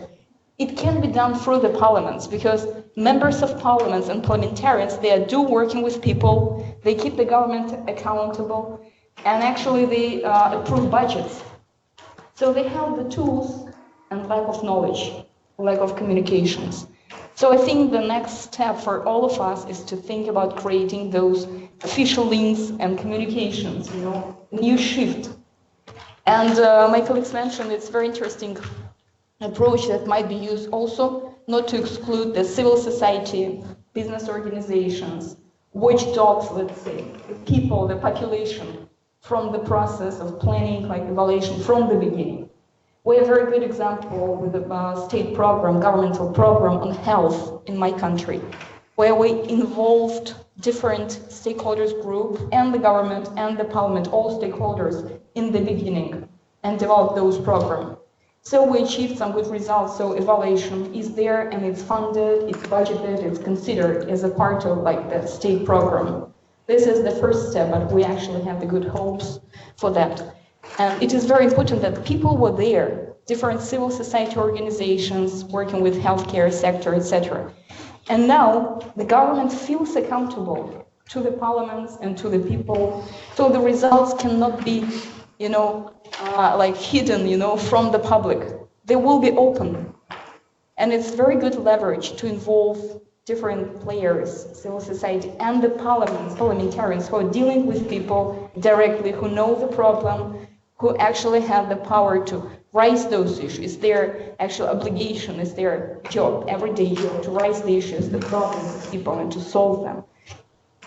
It can be done through the parliaments, because members of parliaments and parliamentarians, they do working with people, they keep the government accountable, and actually they approve budgets. So they have the tools and lack of knowledge, lack of communications. So I think the next step for all of us is to think about creating those official links and communications, new shift. And my colleagues mentioned it's very interesting approach that might be used also, not to exclude the civil society, business organizations, watchdogs, let's say, the people, the population, from the process of planning, evaluation from the beginning. We have a very good example with the state program, governmental program on health in my country, where we involved different stakeholders group and the government and the parliament, all stakeholders in the beginning, and developed those programs. So we achieved some good results. So evaluation is there and it's funded, it's budgeted, it's considered as a part of like the state program. This is the first step, but we actually have the good hopes for that. And it is very important that people were there, different civil society organizations working with healthcare sector, etc. And now the government feels accountable to the parliaments and to the people, so the results cannot be, like hidden, from the public. They will be open. And it's very good leverage to involve different players, civil society, and the parliamentarians who are dealing with people directly, who know the problem, who actually have the power to raise those issues. It's their actual obligation, it's their job, everyday job, to raise the issues, the problems of people, and to solve them.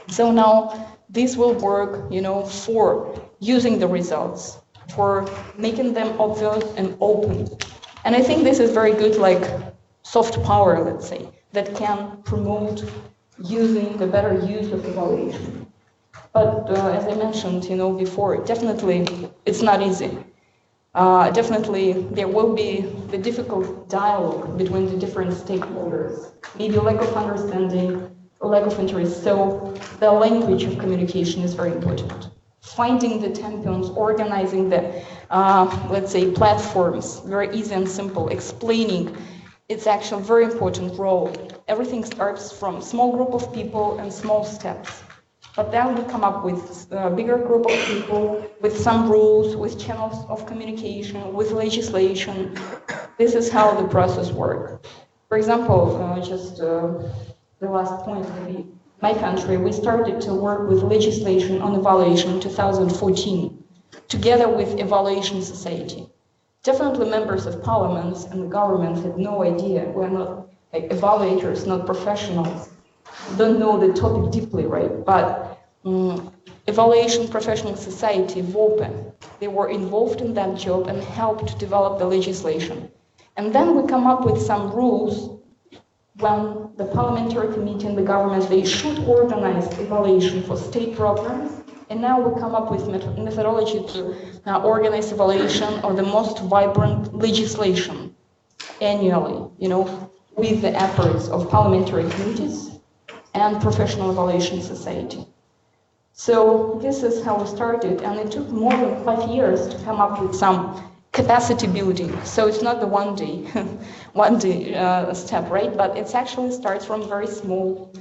So now this will work, for using the results, for making them obvious and open. And I think this is very good, like soft power, let's say, that can promote using the better use of evaluation. But as I mentioned, before, definitely it's not easy. Definitely there will be the difficult dialogue between the different stakeholders, maybe lack of understanding, lack of interest. So the language of communication is very important. Finding the champions, organizing the, let's say, platforms, very easy and simple, explaining its actual very important role. Everything starts from a small group of people and small steps. But then we come up with a bigger group of people, with some rules, with channels of communication, with legislation. This is how the process works. For example, just the last point, maybe my country, we started to work with legislation on evaluation in 2014, together with Evaluation Society. Definitely members of parliaments and the government had no idea. We're not like evaluators, not professionals, don't know the topic deeply, right? But Evaluation Professional Society, VOPE, they were involved in that job and helped to develop the legislation. And then we come up with some rules when the parliamentary committee and the government, they should organize evaluation for state programs. And now we come up with methodology to organize evaluation of the most vibrant legislation annually, with the efforts of parliamentary committees and professional evaluation society. So this is how we started, and it took more than 5 years to come up with some capacity building. So it's not the one day step, right? But it actually starts from very small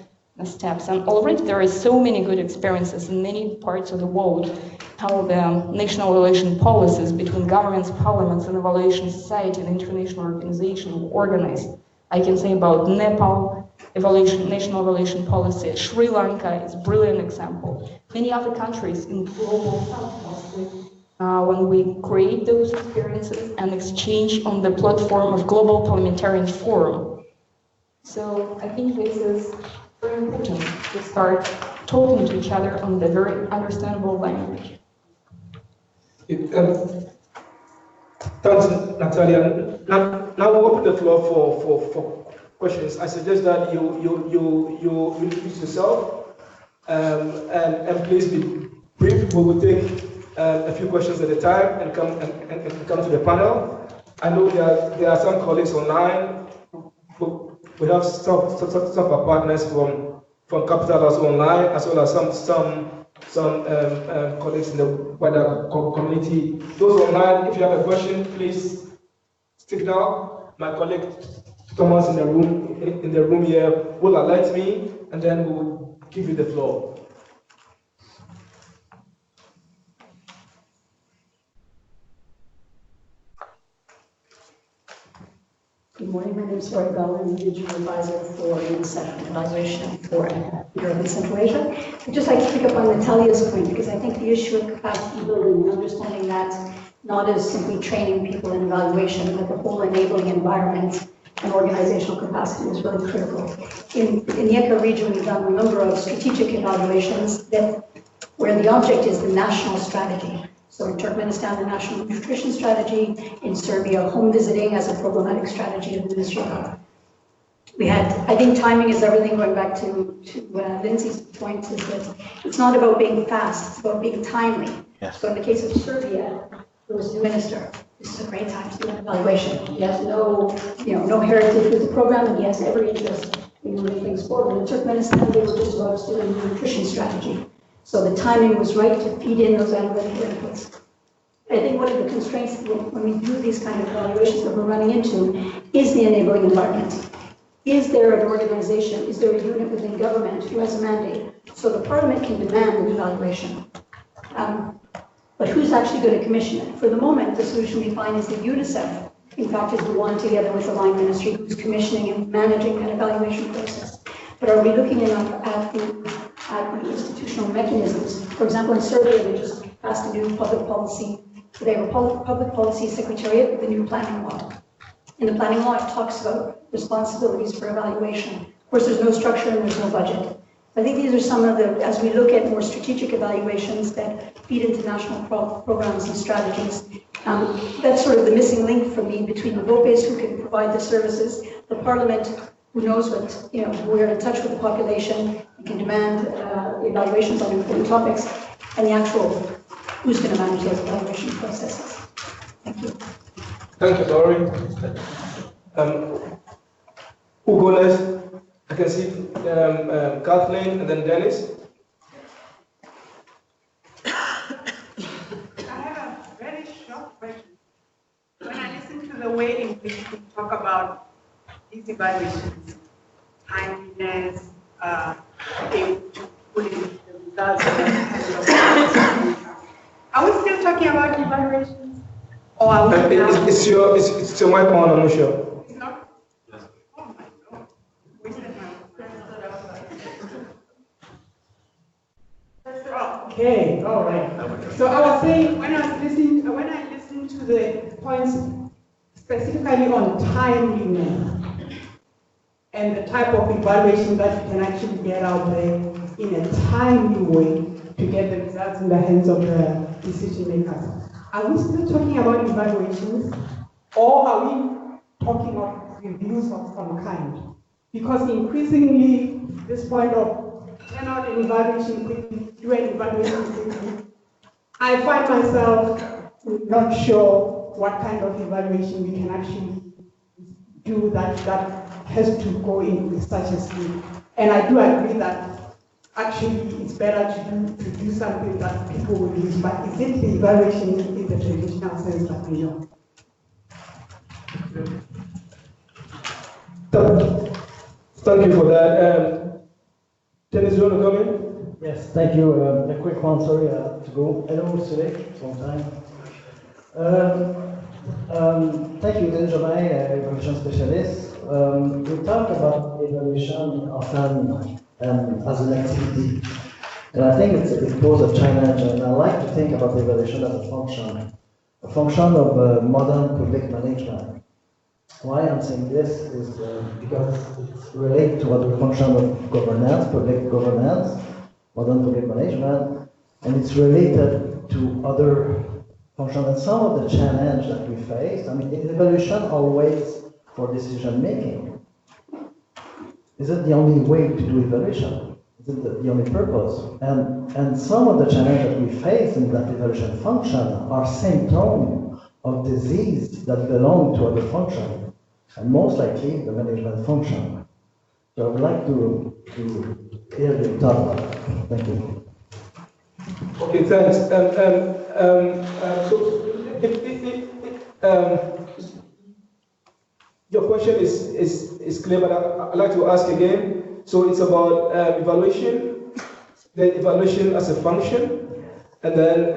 steps. And already there is so many good experiences in many parts of the world, how the national evaluation policies between governments, parliaments, and evaluation society and international organizations were organized. I can say about Nepal, national evaluation policy. Sri Lanka is a brilliant example. Many other countries in global south, when we create those experiences and exchange on the platform of Global Parliamentarian Forum. So I think this is very important to start talking to each other on the very understandable language. Thanks, Natalia. Now we open the floor for questions. I suggest that you introduce yourself and please be brief. We will take a few questions at a time and come to the panel. I know there are some colleagues online. We have some of our partners from Capital also online, as well as some colleagues in the wider community. Those online, if you have a question, please signal. My colleague Thomas in the room here will alert me, and then we will give you the floor. Good morning, my name is Lori Bell. I'm the Regional Advisor for UNICEF Evaluation for Europe and Central Asia. I'd just like to pick up on Natalia's point, because I think the issue of capacity building and understanding that not as simply training people in evaluation, but the whole enabling environment and organizational capacity is really critical. In the ECHA region, we've done a number of strategic evaluations where the object is the national strategy. So in Turkmenistan, the national nutrition strategy. In Serbia, home visiting as a problematic strategy of the Ministry of Health. I think timing is everything, going back to Lindsay's point, is that it's not about being fast, it's about being timely. Yes. So in the case of Serbia, there was a minister. this is a great time to do an evaluation. He has no, no heritage with the program, and he has every interest in moving things forward. In Turkmenistan, they were just about to do a nutrition strategy. So the timing was right to feed in those analytical inputs. I think one of the constraints when we do these kind of evaluations that we're running into is the enabling environment. Is there an organization, is there a unit within government who has a mandate? So the parliament can demand an evaluation. But who's actually going to commission it? For the moment, the solution we find is that UNICEF, in fact, is the one together with the line ministry who's commissioning and managing that evaluation process. But are we looking enough at the institutional mechanisms? For example, in Serbia, they just passed a new public policy. They have a public policy secretariat with a new planning law. In the planning law, it talks about responsibilities for evaluation. Of course, there's no structure and there's no budget. I think these are some of the, as we look at more strategic evaluations that feed into national programs and strategies, that's sort of the missing link for me between the VOPEs who can provide the services, the parliament who knows what, we're in touch with the population and can demand evaluations on important topics, and the actual who's going to manage those evaluation processes. Thank you. Thank you, Laurie. Hugo next. I can see Kathleen and then Dennis. I have a very short question. When I listen to the way in which you talk about these evaluations, timeliness, able to put in the results, are we still talking about evaluations? Or are we it's your mic on, I'm not sure. It's not? Oh my God. Okay, all right. So I was saying when I listened to the points specifically on timeliness and the type of evaluation that you can actually get out there in a timely way to get the results in the hands of the decision makers. Are we still talking about evaluations, or are we talking of reviews of some kind? Because increasingly, this point of turn out an evaluation quickly, do an evaluation quickly, I find myself not sure what kind of evaluation we can actually do that has to go in with such a speed. And I do agree that actually it's better to do something that people will use, but is it the evaluation in the traditional sense that we know? Thank you for that. Dennis, you want to come in? Yes, thank you. A quick one, sorry, to go. Hello, Sulek, it's long time. Thank you, Denis Jobin, evaluation specialist. We talk about evaluation often as an activity. And I think it poses a challenge, and I like to think about evaluation as a function of modern public management. Why I'm saying this is because it's related to other function of governance, public governance, modern public management, and it's related to other functions. And some of the challenge that we face, I mean, is evaluation always for decision making? Is it the only way to do evaluation? Is it the only purpose? And some of the challenges that we face in that evaluation function are symptoms of disease that belong to other functions, and most likely the management function. So I would like to hear your thought about that. Thank you. Okay, thanks. Your question is clear, but I'd like to ask again. So it's about evaluation, the evaluation as a function, and then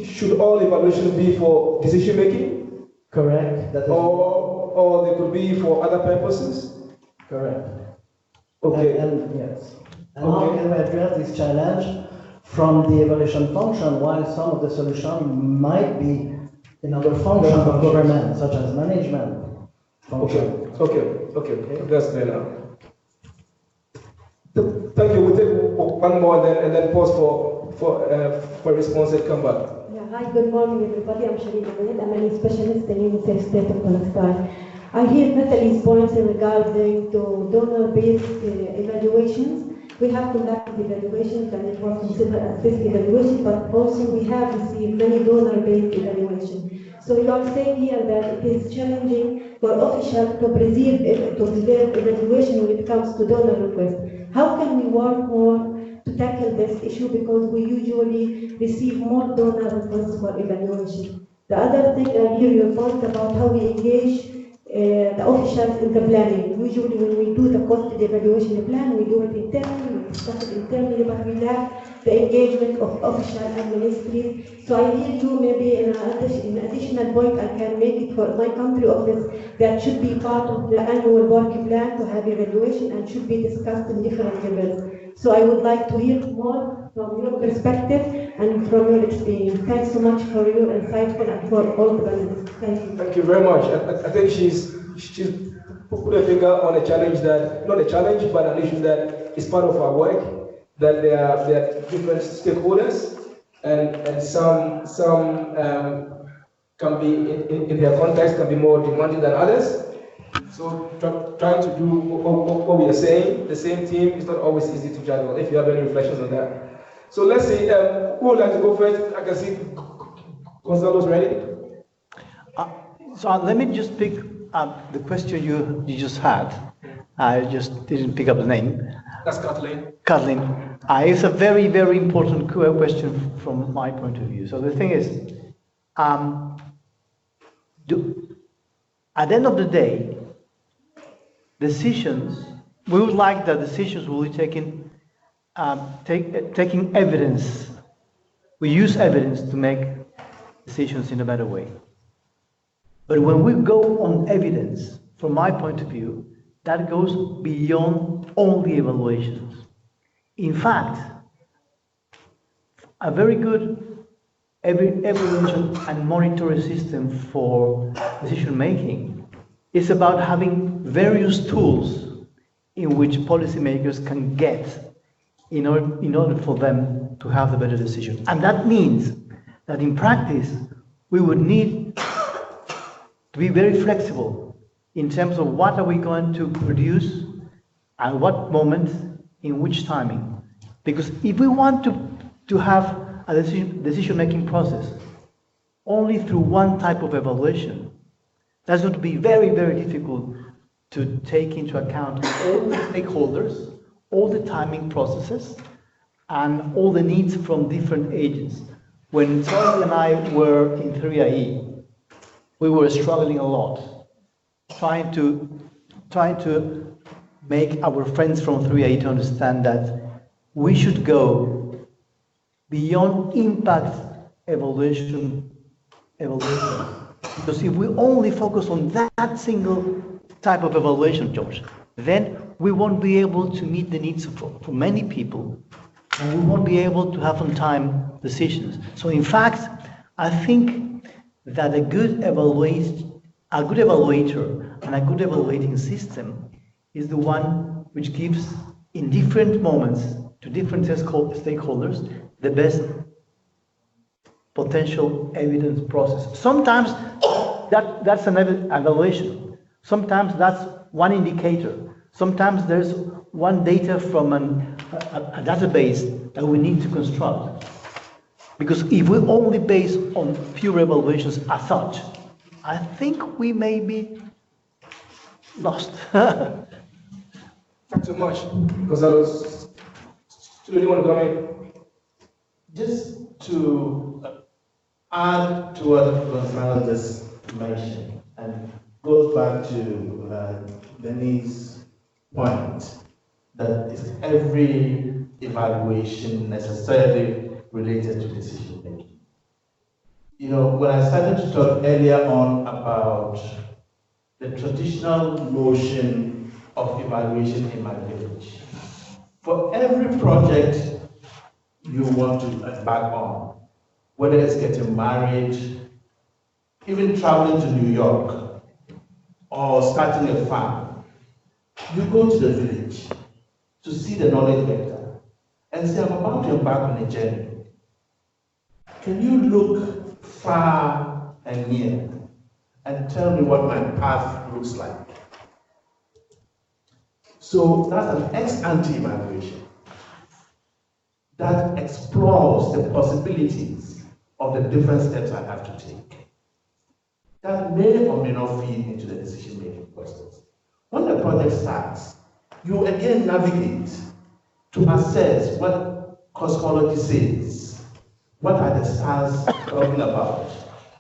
should all evaluations be for decision making? Correct. Or they could be for other purposes? Correct. Okay. And yes. And how can we address this challenge from the evaluation function, while some of the solution might be in other functions of government, such as management function? Okay. That's clear now. Thank you. We'll take one more and then pause for response and come back. Yeah, hi, good morning everybody. I'm Sharina Ahmed. I'm a specialist in UNICEF State of Palestine. I hear Natalie's points in regarding to donor-based evaluations, We have conducted evaluations and it was considered as best evaluation, but also we have received many donor-based evaluations. So you are saying here that it is challenging for officials to preserve evaluation when it comes to donor requests. How can we work more to tackle this issue, because we usually receive more donor requests for evaluation? The other thing, I hear your point about how we engage the officials in the planning. Usually when we do the cost evaluation plan, we do it internally, we discuss it internally, but we lack the engagement of official and ministries. So I hear you, maybe in an additional point I can make it for my country office, that should be part of the annual work plan to have evaluation and should be discussed in different levels. So I would like to hear more from your perspective and from your experience. Thanks so much for your insightful and for all the benefits. Thank you. Thank you very much. I think she's put a finger on a challenge that, not a challenge, but an issue that is part of our work, that there are different stakeholders, and some can be, in their context, can be more demanding than others. So trying to do what we are saying, the same team, is not always easy to juggle, if you have any reflections on that. So let's see, who would like to go first? I can see Gonzalo's ready. So let me just pick up the question you just had. I just didn't pick up the name. That's Kathleen. Kathleen, it's a very, very important question from my point of view. So the thing is, at the end of the day, decisions, we would like that decisions will be taken, taking evidence. We use evidence to make decisions in a better way. But when we go on evidence, from my point of view, that goes beyond only evaluations. In fact, a very good evaluation and monitoring system for decision making is about having various tools in which policymakers can get in order for them to have the better decision. And that means that in practice, we would need to be very flexible in terms of what are we going to produce at what moment, in which timing. Because if we want to have a decision-making process only through one type of evaluation, that's going to be very, very difficult to take into account all the stakeholders, all the timing processes, and all the needs from different agents. When Zoe and I were in 3IE, we were struggling a lot, trying to make our friends from 3IE to understand that we should go beyond impact evaluation. Because if we only focus on that single type of evaluation, George, then we won't be able to meet the needs for many people, and we won't be able to have on time decisions. So in fact, I think that a good evaluator and a good evaluating system is the one which gives, in different moments, to different stakeholders, the best potential evidence process. Sometimes that's an evaluation. Sometimes that's one indicator. Sometimes there's one data from a database that we need to construct. Because if we only base on pure evaluations as such, I think we may be lost. Not too much, because I was. Do you want to come in? Just to add to what Gonzalo just mentioned, and goes back to Denise's point, that is every evaluation necessarily related to decision making. You know, when I started to talk earlier on about the traditional notion of evaluation in my village, for every project you want to embark on, whether it's getting married, even traveling to New York, or starting a farm, you go to the village to see the knowledge vector and say, I'm about to embark on a journey. Can you look far and near and tell me what my path looks like? So that's an ex-ante evaluation. that explores the possibilities of the different steps I have to take. That may or may not feed into the decision-making process. When the project starts, you again navigate to assess what cosmology says, what are the stars talking about,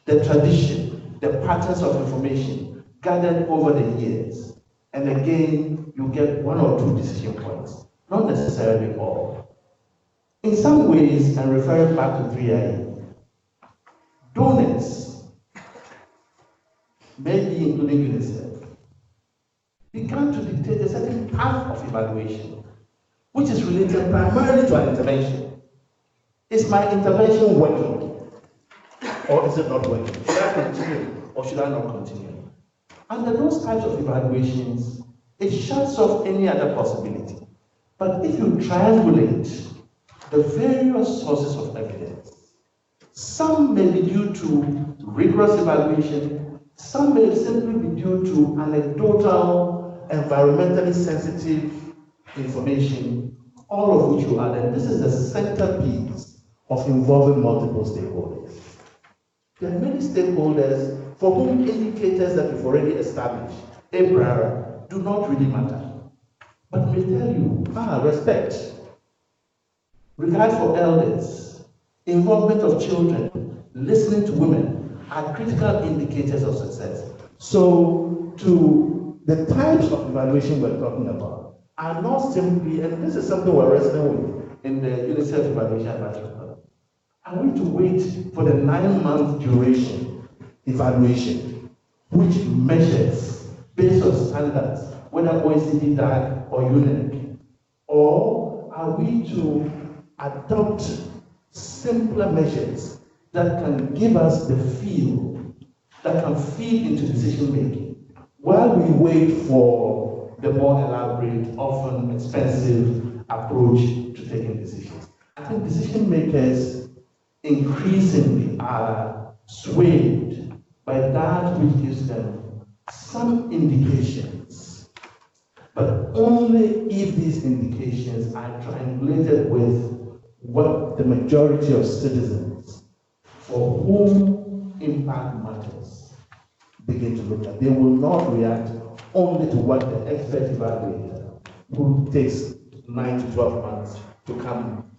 the tradition, the patterns of information gathered over the years. And again, you get one or two decision points, not necessarily all. In some ways, and referring back to 3IE, donors, maybe including UNICEF, began to dictate a certain path of evaluation, which is related primarily to an intervention. Is my intervention working? Or is it not working? Should I continue or should I not continue? Under those types of evaluations, it shuts off any other possibility. But if you triangulate the various sources of evidence, some may be due to rigorous evaluation, some may simply be due to anecdotal, environmentally sensitive information, all of which you added. This is the centerpiece of involving multiple stakeholders. There are many stakeholders for whom indicators that we've already established, a priori, do not really matter. But may tell you, respect, regard for elders, involvement of children, listening to women are critical indicators of success. So, to the types of evaluation we're talking about are not simply, and this is something we're wrestling with in the UNICEF Evaluation Advisory Panel, are we to wait for the 9-month duration evaluation, which measures based on standards, whether OECD, DAG, or UNEP, or are we to adopt simpler measures that can give us the feel, that can feed into decision making, while we wait for the more elaborate, often expensive approach to taking decisions? I think decision makers increasingly are swayed by that which gives them some indications, but only if these indications are triangulated with what the majority of citizens for whom impact matters begin to look at. They will not react only to what the expert evaluator, who takes 9 to 12 months to come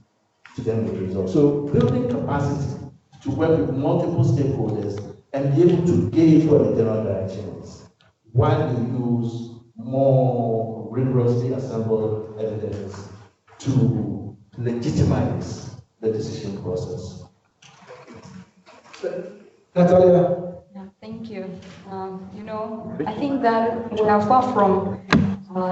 to them with results. So building capacity to work with multiple stakeholders and be able to gauge what the general direction is, while you use more rigorously assembled evidence to legitimize the decision process. Natalia. Yeah, thank you. I think that we are far from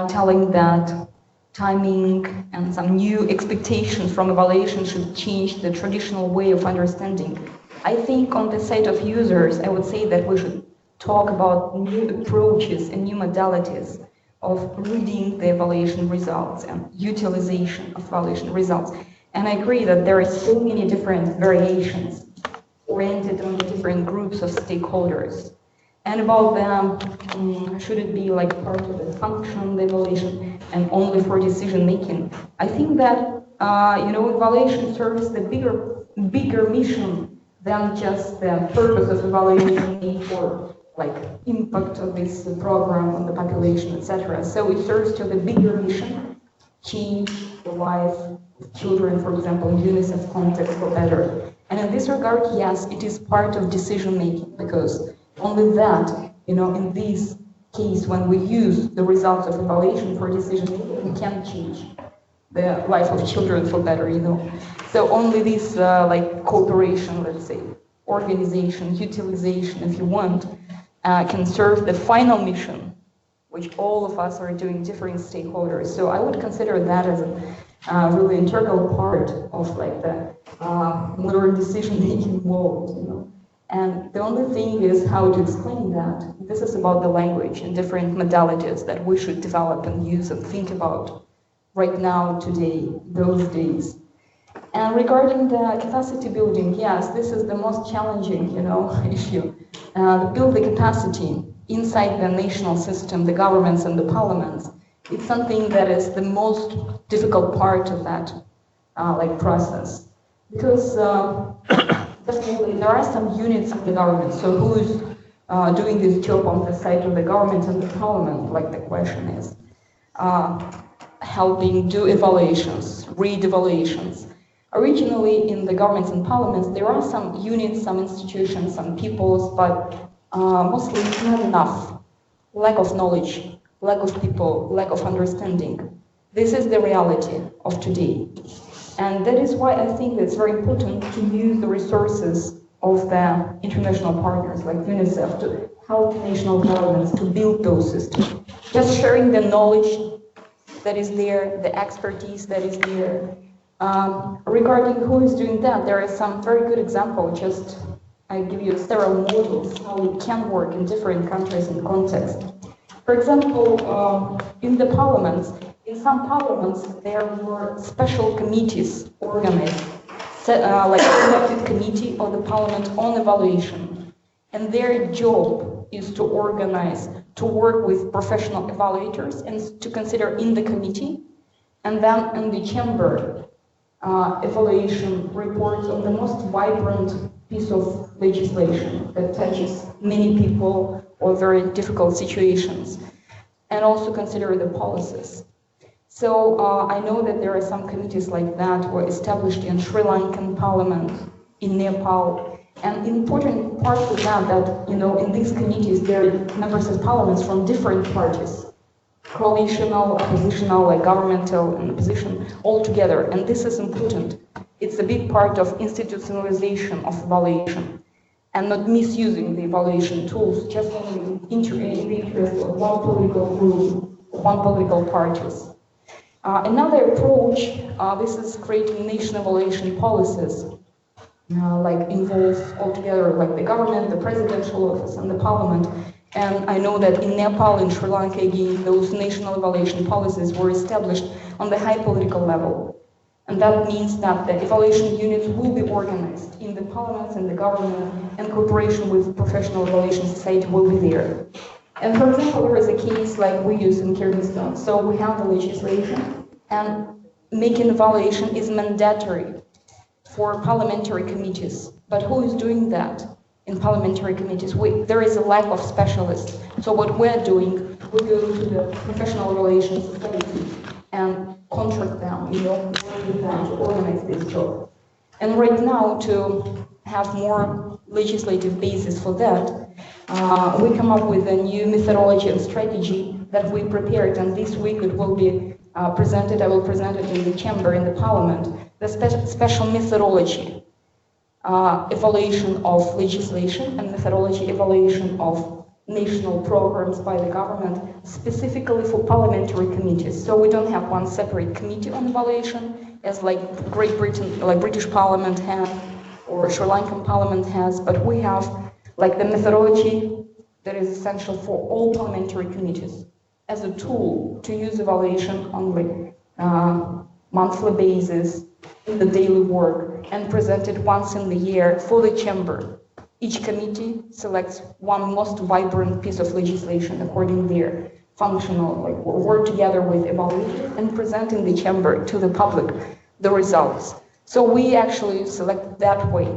telling that timing and some new expectations from evaluation should change the traditional way of understanding. I think on the side of users, I would say that we should talk about new approaches and new modalities of reading the evaluation results and utilization of evaluation results. And I agree that there are so many different variations oriented on the different groups of stakeholders. And about them, should it be like part of the function, the evaluation, and only for decision making? I think that evaluation serves the bigger mission than just the purpose of evaluation for like impact of this program on the population, etc. So it serves to the bigger mission, change the life of children, for example, in UNICEF context for better. And in this regard, yes, it is part of decision making, because only that, in this case, when we use the results of evaluation for decision making, we can change the life of children for better, So only this cooperation, let's say, organization, utilization, if you want, can serve the final mission, which all of us are doing, different stakeholders. So I would consider that as a really integral part of the modern decision-making world, And the only thing is how to explain that. This is about the language and different modalities that we should develop and use and think about right now, today, those days. And regarding the capacity building, yes, this is the most challenging, issue. Build the capacity inside the national system, the governments and the parliaments. It's something that is the most difficult part of that like process. Because definitely there are some units of the government, so who is doing this job on the side of the government and the parliament, like the question is, helping do evaluations, read evaluations. Originally in the governments and parliaments, there are some units, some institutions, some peoples, but mostly it's not enough. Lack of knowledge, lack of people, lack of understanding. This is the reality of today. And that is why I think it's very important to use the resources of the international partners like UNICEF to help national governments to build those systems. Just sharing the knowledge that is there, the expertise that is there. Regarding who is doing that, there is some very good example. Just I give you several models how it can work in different countries and contexts. For example, in the parliaments, in some parliaments, there were special committees organized, like a elected committee of the parliament on evaluation. And their job is to organize, to work with professional evaluators and to consider in the committee, and then in the chamber, evaluation reports on the most vibrant piece of legislation that touches many people or very difficult situations, and also consider the policies. So I know that there are some committees like that were established in Sri Lankan parliament, in Nepal, and important part of that, you know, in these committees there are members of parliaments from different parties, coalitional, oppositional, like governmental and opposition, all together, and this is important. It's a big part of institutionalization of evaluation, and not misusing the evaluation tools just only in the interest of one political group, one political parties. Another approach, this is creating nation evaluation policies, like involve altogether like the government, the presidential office, and the parliament. And I know that in Nepal and Sri Lanka, again, those national evaluation policies were established on the high political level. And that means that the evaluation units will be organized in the parliaments and the government, and cooperation with professional evaluation society will be there. And for example, there is a case like we use in Kyrgyzstan. So we have the legislation, and making evaluation is mandatory for parliamentary committees. But who is doing that in parliamentary committees? There is a lack of specialists. So what we're doing, we go to the professional evaluation society and contract them, you know, with them to organize this job. And right now, to have more legislative basis for that, we come up with a new methodology and strategy that we prepared, and this week it will be presented. I will present it in the chamber, in the parliament, the special methodology, evaluation of legislation and methodology evaluation of national programs by the government, specifically for parliamentary committees. So we don't have one separate committee on evaluation, as like Great Britain, like British Parliament has, or Sri Lankan Parliament has, but we have like the methodology that is essential for all parliamentary committees as a tool to use evaluation on like monthly basis in the daily work and present it once in the year for the chamber. Each committee selects one most vibrant piece of legislation according to their functional, like work together with evaluators and present in the chamber to the public the results. So we actually select that way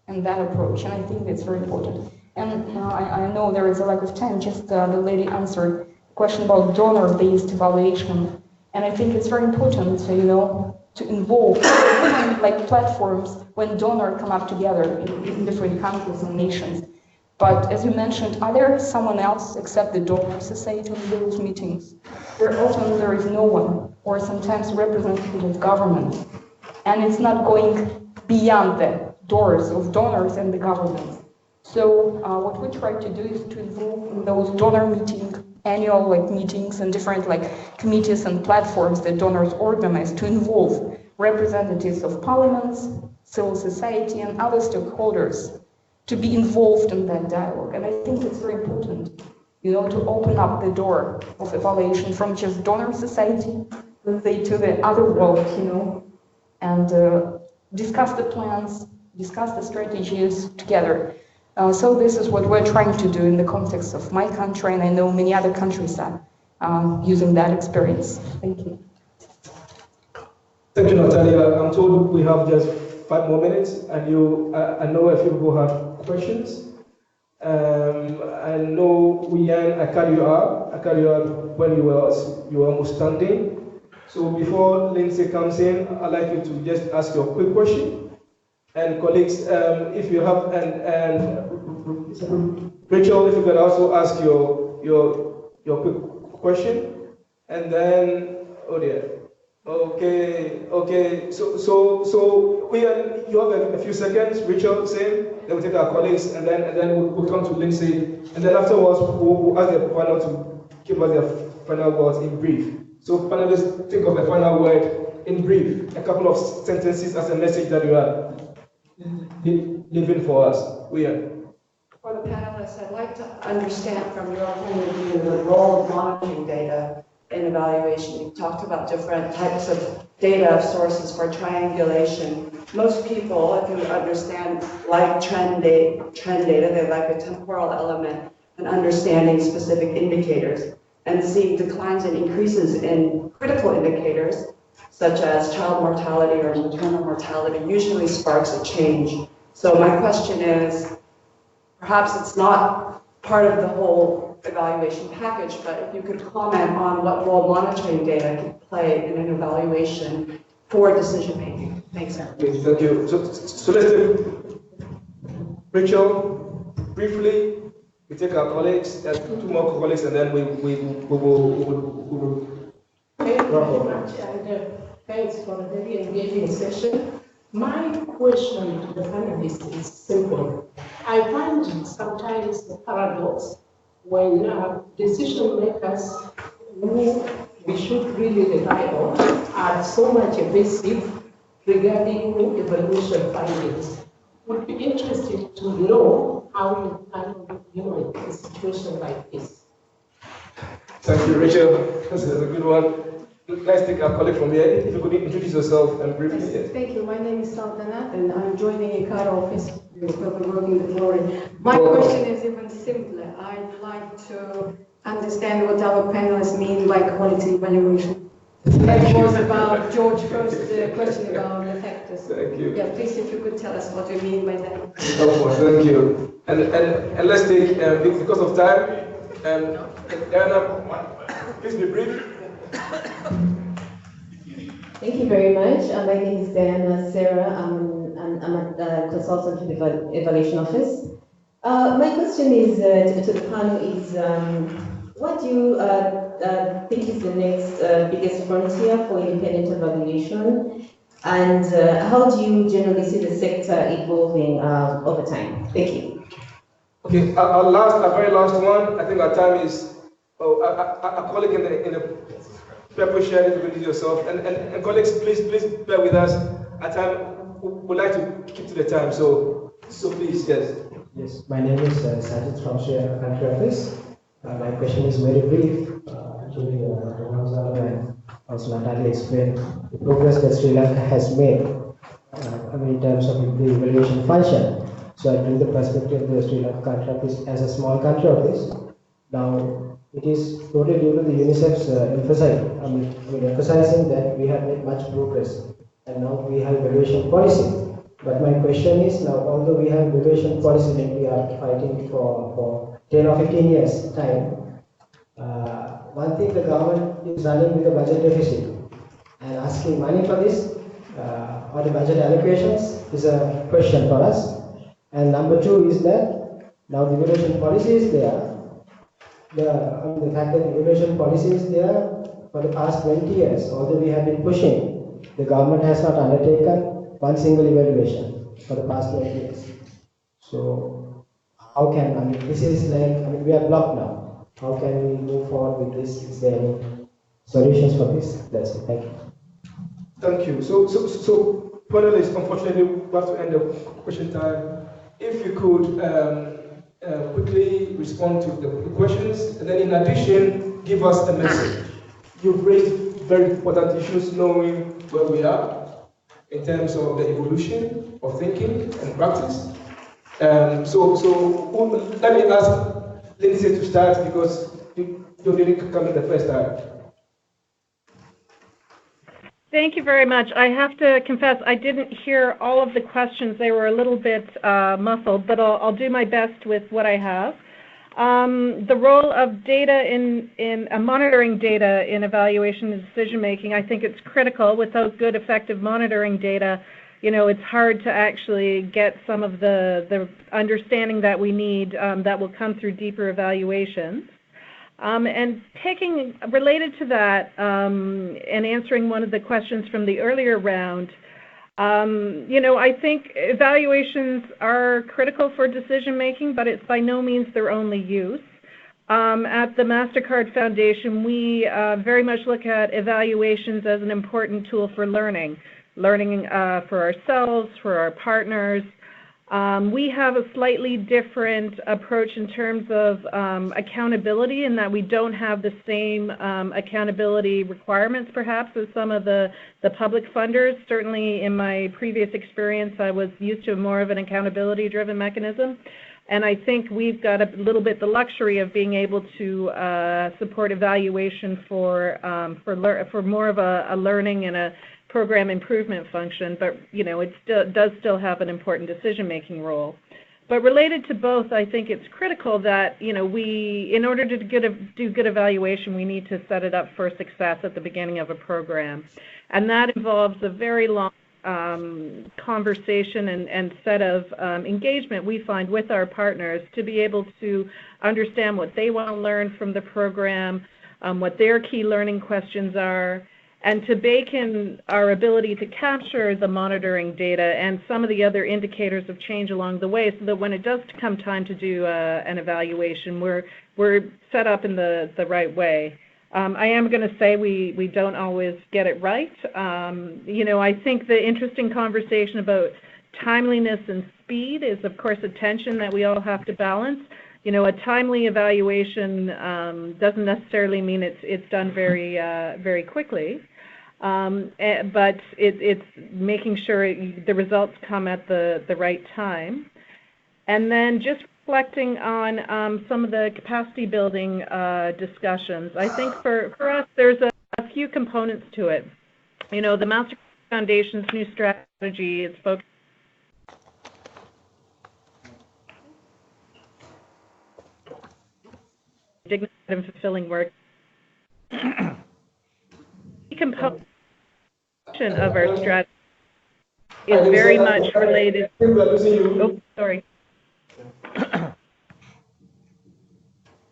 and that approach, and I think that's very important. And I know there is a lack of time, just the lady answered a question about donor-based evaluation, and I think it's very important, so, you know, to involve like platforms when donors come up together in different countries and nations. But as you mentioned, are there someone else except the donor society in those meetings? Often there is no one, or sometimes representative of government. And it's not going beyond the doors of donors and the government. So what we try to do is to involve in those donor meetings, annual like meetings and different like committees and platforms that donors organize, to involve representatives of parliaments, civil society, and other stakeholders to be involved in that dialogue. And I think it's very important, you know, to open up the door of evaluation from just donor society, let's say, to the other world, you know, and discuss the plans, discuss the strategies together. So this is what we're trying to do in the context of my country, and I know many other countries are using that experience. Thank you. Thank you, Natalia. I'm told we have just 5 more minutes, and I know a few people have questions. I know I carried you out when you were almost standing. So before Lindsay comes in, I'd like you to just ask your quick question. And colleagues, if you have, and Rachel, if you could also ask your quick question, and then, oh dear. Okay. So you have a few seconds. Rachel, same. Then we'll take our colleagues, and then we'll come to Lindsay, and then afterwards we'll ask the panel to give us their final words in brief. So panelists, think of a final word in brief, a couple of sentences as a message that you are leaving for us. For the panelists, I'd like to understand from your point of view the role of monitoring data in evaluation. You've talked about different types of data sources for triangulation. Most people, if you understand, like trend data, they like a temporal element and understanding specific indicators, and seeing declines and increases in critical indicators, such as child mortality or maternal mortality, usually sparks a change. So my question is, perhaps it's not part of the whole evaluation package, but if you could comment on what role monitoring data can play in an evaluation for decision making. Thanks. Okay, thank you. So let's take Rachel briefly. We take our colleagues, 2 more colleagues, and then we will. Thank you very much, and thanks for a very engaging session. My question to the panelists is simple. I find sometimes the paradox when decision makers who we should really rely on are so much evasive regarding evaluation findings. Would be interested to know how you handle a situation like this. Thank you, Rachel. This is a good one. Let's take our colleague from here. If you could introduce yourself and briefly. Yes, thank you. My name is Saltanat, and I'm joining ICARO office with working the glory. My question is even simpler. I'd like to understand what our panelists mean by quality evaluation. That was about George first question about the factors. Thank you. Yeah, please, if you could tell us what you mean by that. Of course, thank you. And let's take, because of time, Diana, please be brief. Thank you very much. My name is Diana Sarah. I'm a consultant to the evaluation office. My question is to the panel is, what do you think is the next biggest frontier for independent evaluation? And how do you generally see the sector evolving over time? Thank you. Okay, our very last one. I think our time is. A colleague in the paper share it with yourself, and colleagues, please bear with us. Our time would like to keep to the time. So please, yes. Yes, my name is Sajid from Share Country Office. My question is very brief. Actually, Dr. Hamza and also Natalia explained the progress that Sri Lanka has made in terms of the evaluation function. So I bring the perspective of the Sri Lanka Country Office as a small country office. Now, it is totally due to the UNICEF's emphasizing that we have made much progress, and now we have evaluation policy. But my question is now, although we have evaluation policy and we are fighting for 10 or 15 years time, one thing the government is running with a budget deficit and asking money for this or the budget allocations is a question for us. And number 2 is that now the evaluation policy is there. The fact that the evaluation policy is there for the past 20 years, although we have been pushing, the government has not undertaken one single evaluation for the past 20 years. So how can, this is like, we are blocked now. How can we move forward with this? Is there any solutions for this? That's it. Thank you. Thank you. So panelists, unfortunately, we have to end the question time. If you could quickly respond to the questions, and then in addition, give us a message. You've raised very important issues, knowing where we are in terms of the evolution of thinking and practice. So let me ask Lindsay to start, because you didn't come in the first time. Thank you very much. I have to confess, I didn't hear all of the questions. They were a little bit muffled, but I'll do my best with what I have. The role of data in monitoring data in evaluation and decision making, I think it's critical. Without good, effective monitoring data, it's hard to actually get some of the understanding that we need that will come through deeper evaluations. And related to that, and answering one of the questions from the earlier round, I think evaluations are critical for decision making, but it's by no means their only use. At the MasterCard Foundation, we very much look at evaluations as an important tool for learning for ourselves, for our partners. We have a slightly different approach in terms of accountability, in that we don't have the same accountability requirements perhaps as some of the public funders. Certainly in my previous experience, I was used to more of an accountability-driven mechanism. And I think we've got a little bit the luxury of being able to support evaluation for more of a learning and a program improvement function, but it does still have an important decision-making role. But related to both, I think it's critical that in order to do good evaluation, we need to set it up for success at the beginning of a program, and that involves a very long conversation and set of engagement we find with our partners to be able to understand what they want to learn from the program, what their key learning questions are, and to bake in our ability to capture the monitoring data and some of the other indicators of change along the way, so that when it does come time to do an evaluation, we're set up in the right way. I am going to say we don't always get it right. I think the interesting conversation about timeliness and speed is, of course, a tension that we all have to balance. A timely evaluation doesn't necessarily mean it's done very quickly. But it's making sure the results come at the right time. And then just reflecting on some of the capacity building discussions, I think for us there's a few components to it. The MasterCard Foundation's new strategy is focused on dignified and fulfilling work. Component of our strategy is very much related. Oh, sorry.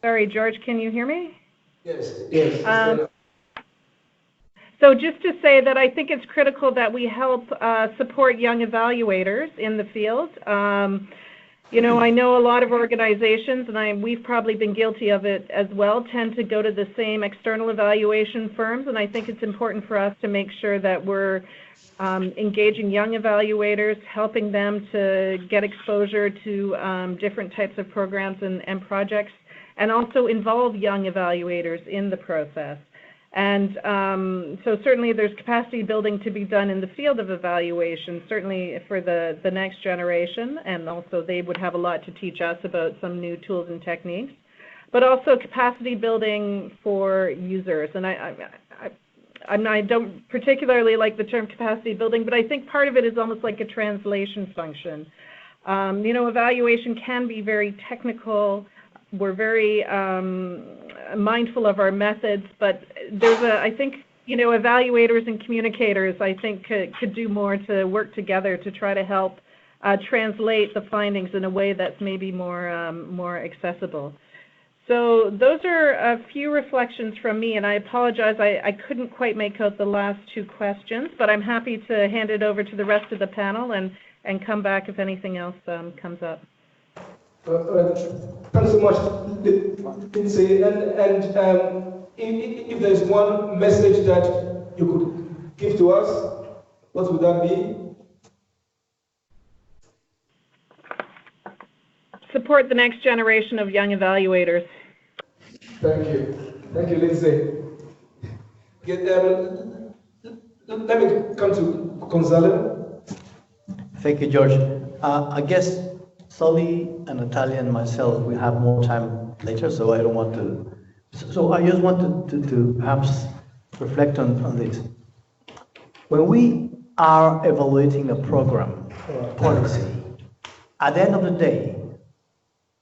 Sorry, George, can you hear me? Yes. So just to say that I think it's critical that we help support young evaluators in the field. I know a lot of organizations, and we've probably been guilty of it as well, tend to go to the same external evaluation firms, and I think it's important for us to make sure that we're engaging young evaluators, helping them to get exposure to different types of programs and projects, and also involve young evaluators in the process. And so certainly there's capacity building to be done in the field of evaluation, certainly for the next generation, and also they would have a lot to teach us about some new tools and techniques, but also capacity building for users. And I don't particularly like the term capacity building, but I think part of it is almost like a translation function. Evaluation can be very technical. We're very mindful of our methods, but there's I think, evaluators and communicators, I think, could do more to work together to try to help translate the findings in a way that's maybe more accessible. So those are a few reflections from me, and I apologize, I couldn't quite make out the last two questions, but I'm happy to hand it over to the rest of the panel and come back if anything else comes up. Thanks so much, Lindsay. And if there's one message that you could give to us, what would that be? Support the next generation of young evaluators. Thank you. Thank you, Lindsay. Let me come to Gonzalo. Thank you, George. I guess Sully and Natalia and myself, we have more time later, so I don't want to. So I just wanted to perhaps reflect on this. when we are evaluating a program or a policy, at the end of the day,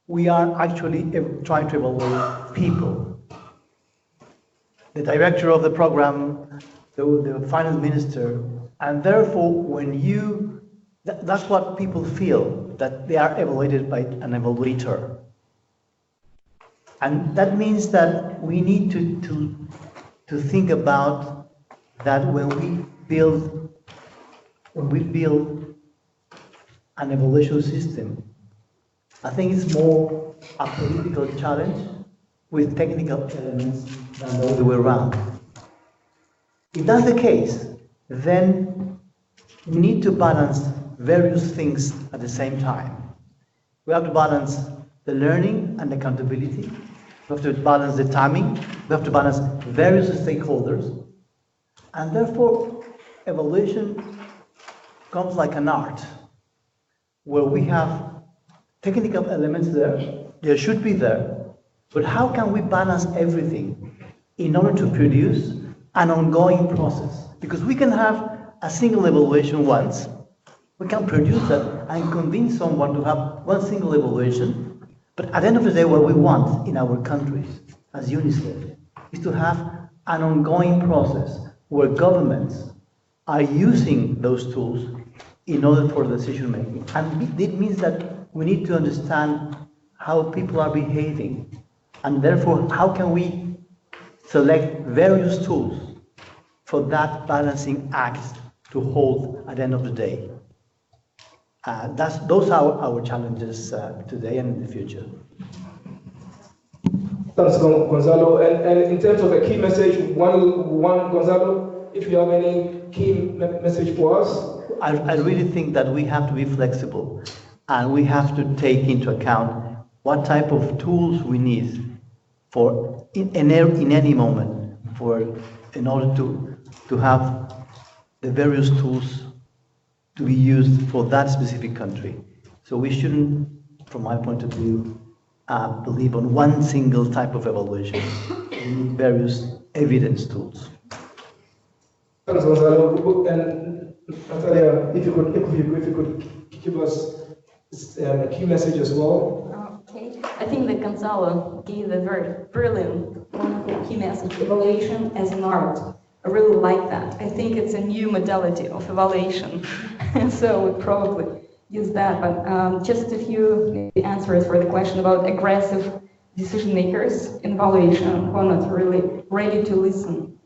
we are actually trying to evaluate people. The director of the program, the finance minister, and therefore that's what people feel, that they are evaluated by an evaluator. And that means that we need to think about that when we build an evaluation system. I think it's more a political challenge with technical elements than the other way around. If that's the case, then we need to balance various things at the same time. We have to balance the learning and accountability. We have to balance the timing. We have to balance various stakeholders. And therefore, evaluation comes like an art, where we have technical elements there, they should be there, but how can we balance everything in order to produce an ongoing process? Because we can have a single evaluation once, we can produce that and convince someone to have one single evaluation, but at the end of the day, what we want in our countries, as UNICEF, is to have an ongoing process where governments are using those tools in order for decision making. And it means that we need to understand how people are behaving, and therefore how can we select various tools for that balancing act to hold at the end of the day. Those are our challenges today and in the future. Thanks, Gonzalo. And in terms of a key message, one Gonzalo, if you have any key message for us? I really think that we have to be flexible, and we have to take into account what type of tools we need for in any moment in order to have the various tools to be used for that specific country. So we shouldn't, from my point of view, believe on one single type of evaluation. We need various evidence tools. Thanks, Gonzalo. And Natalia, if you could give us a key message as well. Okay, I think that Gonzalo gave a very brilliant, wonderful key message: evaluation as an art. I really like that. I think it's a new modality of evaluation, so we probably use that. But just a few answers for the question about aggressive decision makers in evaluation who are not really ready to listen.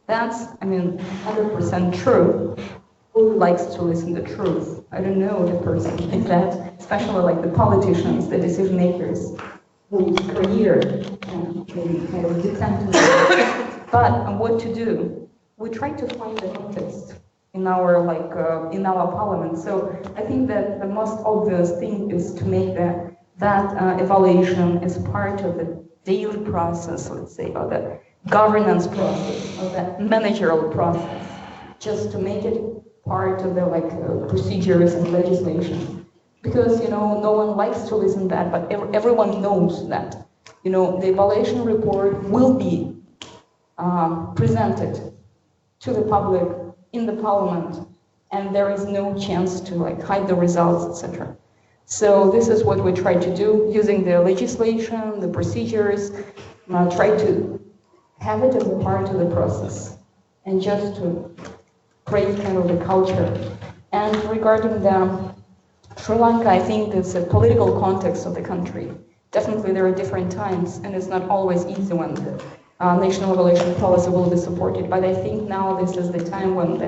That's, 100% true. Who likes to listen to the truth? I don't know the person like that, especially like the politicians, the decision makers, whose career maybe kind of depend on it. But what to do? We try to find the context in our parliament. So I think that the most obvious thing is to make that evaluation as part of the daily process, let's say, or the governance process, or the managerial process, just to make it part of the procedures and legislation. Because, no one likes to listen to that, but everyone knows that, the evaluation report will be presented to the public in the parliament, and there is no chance to hide the results, etc. So this is what we try to do using the legislation, the procedures, try to have it as a part of the process, and just to create kind of the culture. And regarding the Sri Lanka, I think it's a political context of the country. Definitely there are different times, and it's not always easy when the national evaluation policy will be supported. But I think now this is the time when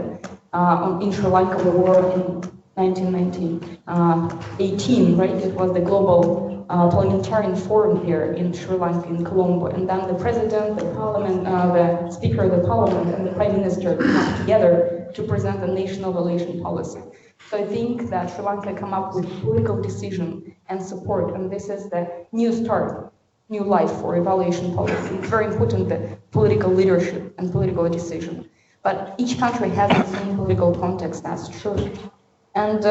in Sri Lanka the war in 1918, right? It was the global parliamentarian forum here in Sri Lanka, in Colombo, and then the president, the parliament, the speaker of the parliament, and the prime minister come together to present a national evaluation policy. So I think that Sri Lanka come up with political decision and support, and this is the new start, new life for evaluation policy. It's very important, the political leadership and political decision. But each country has its own political context, that's true. And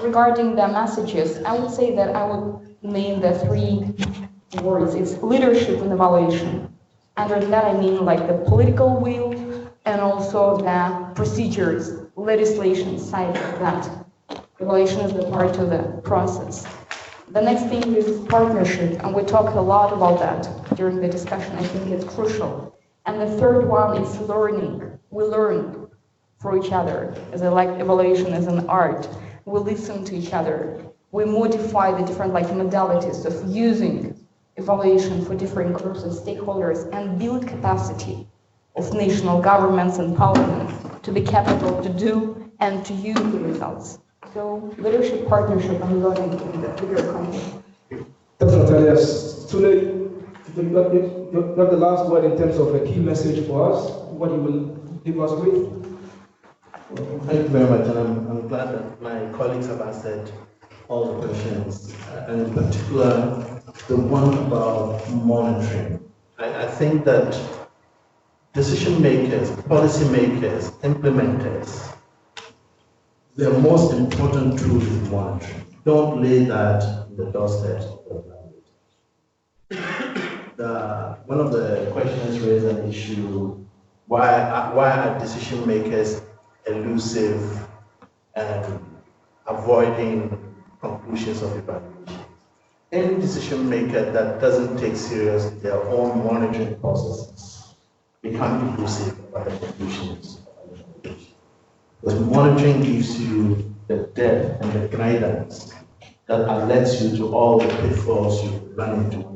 regarding the messages, I would say that I would name the 3 words. It's leadership and evaluation. Under that I mean the political will, and also the procedures, legislation side of that. Evaluation is the part of the process. The next thing is partnership, and we talked a lot about that during the discussion. I think it's crucial. And the third one is learning. We learn from each other. As I like evaluation as an art, we listen to each other. We modify the different modalities of using evaluation for different groups of stakeholders and build capacity of national governments and parliaments to be capable to do and to use the results. So leadership, partnership, and learning in the bigger context. Thanks, Natalia. Sule, not the last word in terms of a key message for us, what you will leave us with. Thank you very much, and I'm glad that my colleagues have answered all the questions, and in particular, the one about monitoring. I think that decision makers, policy makers, implementers, their most important tool is monitoring. Don't lay that in the doorstep of the one of the questions raised an issue, why are decision makers elusive and avoiding conclusions of evaluation? Any decision maker that doesn't take seriously their own monitoring processes become elusive about the conclusions of evaluation. Because monitoring gives you the depth and the guidance that alerts you to all the pitfalls you run into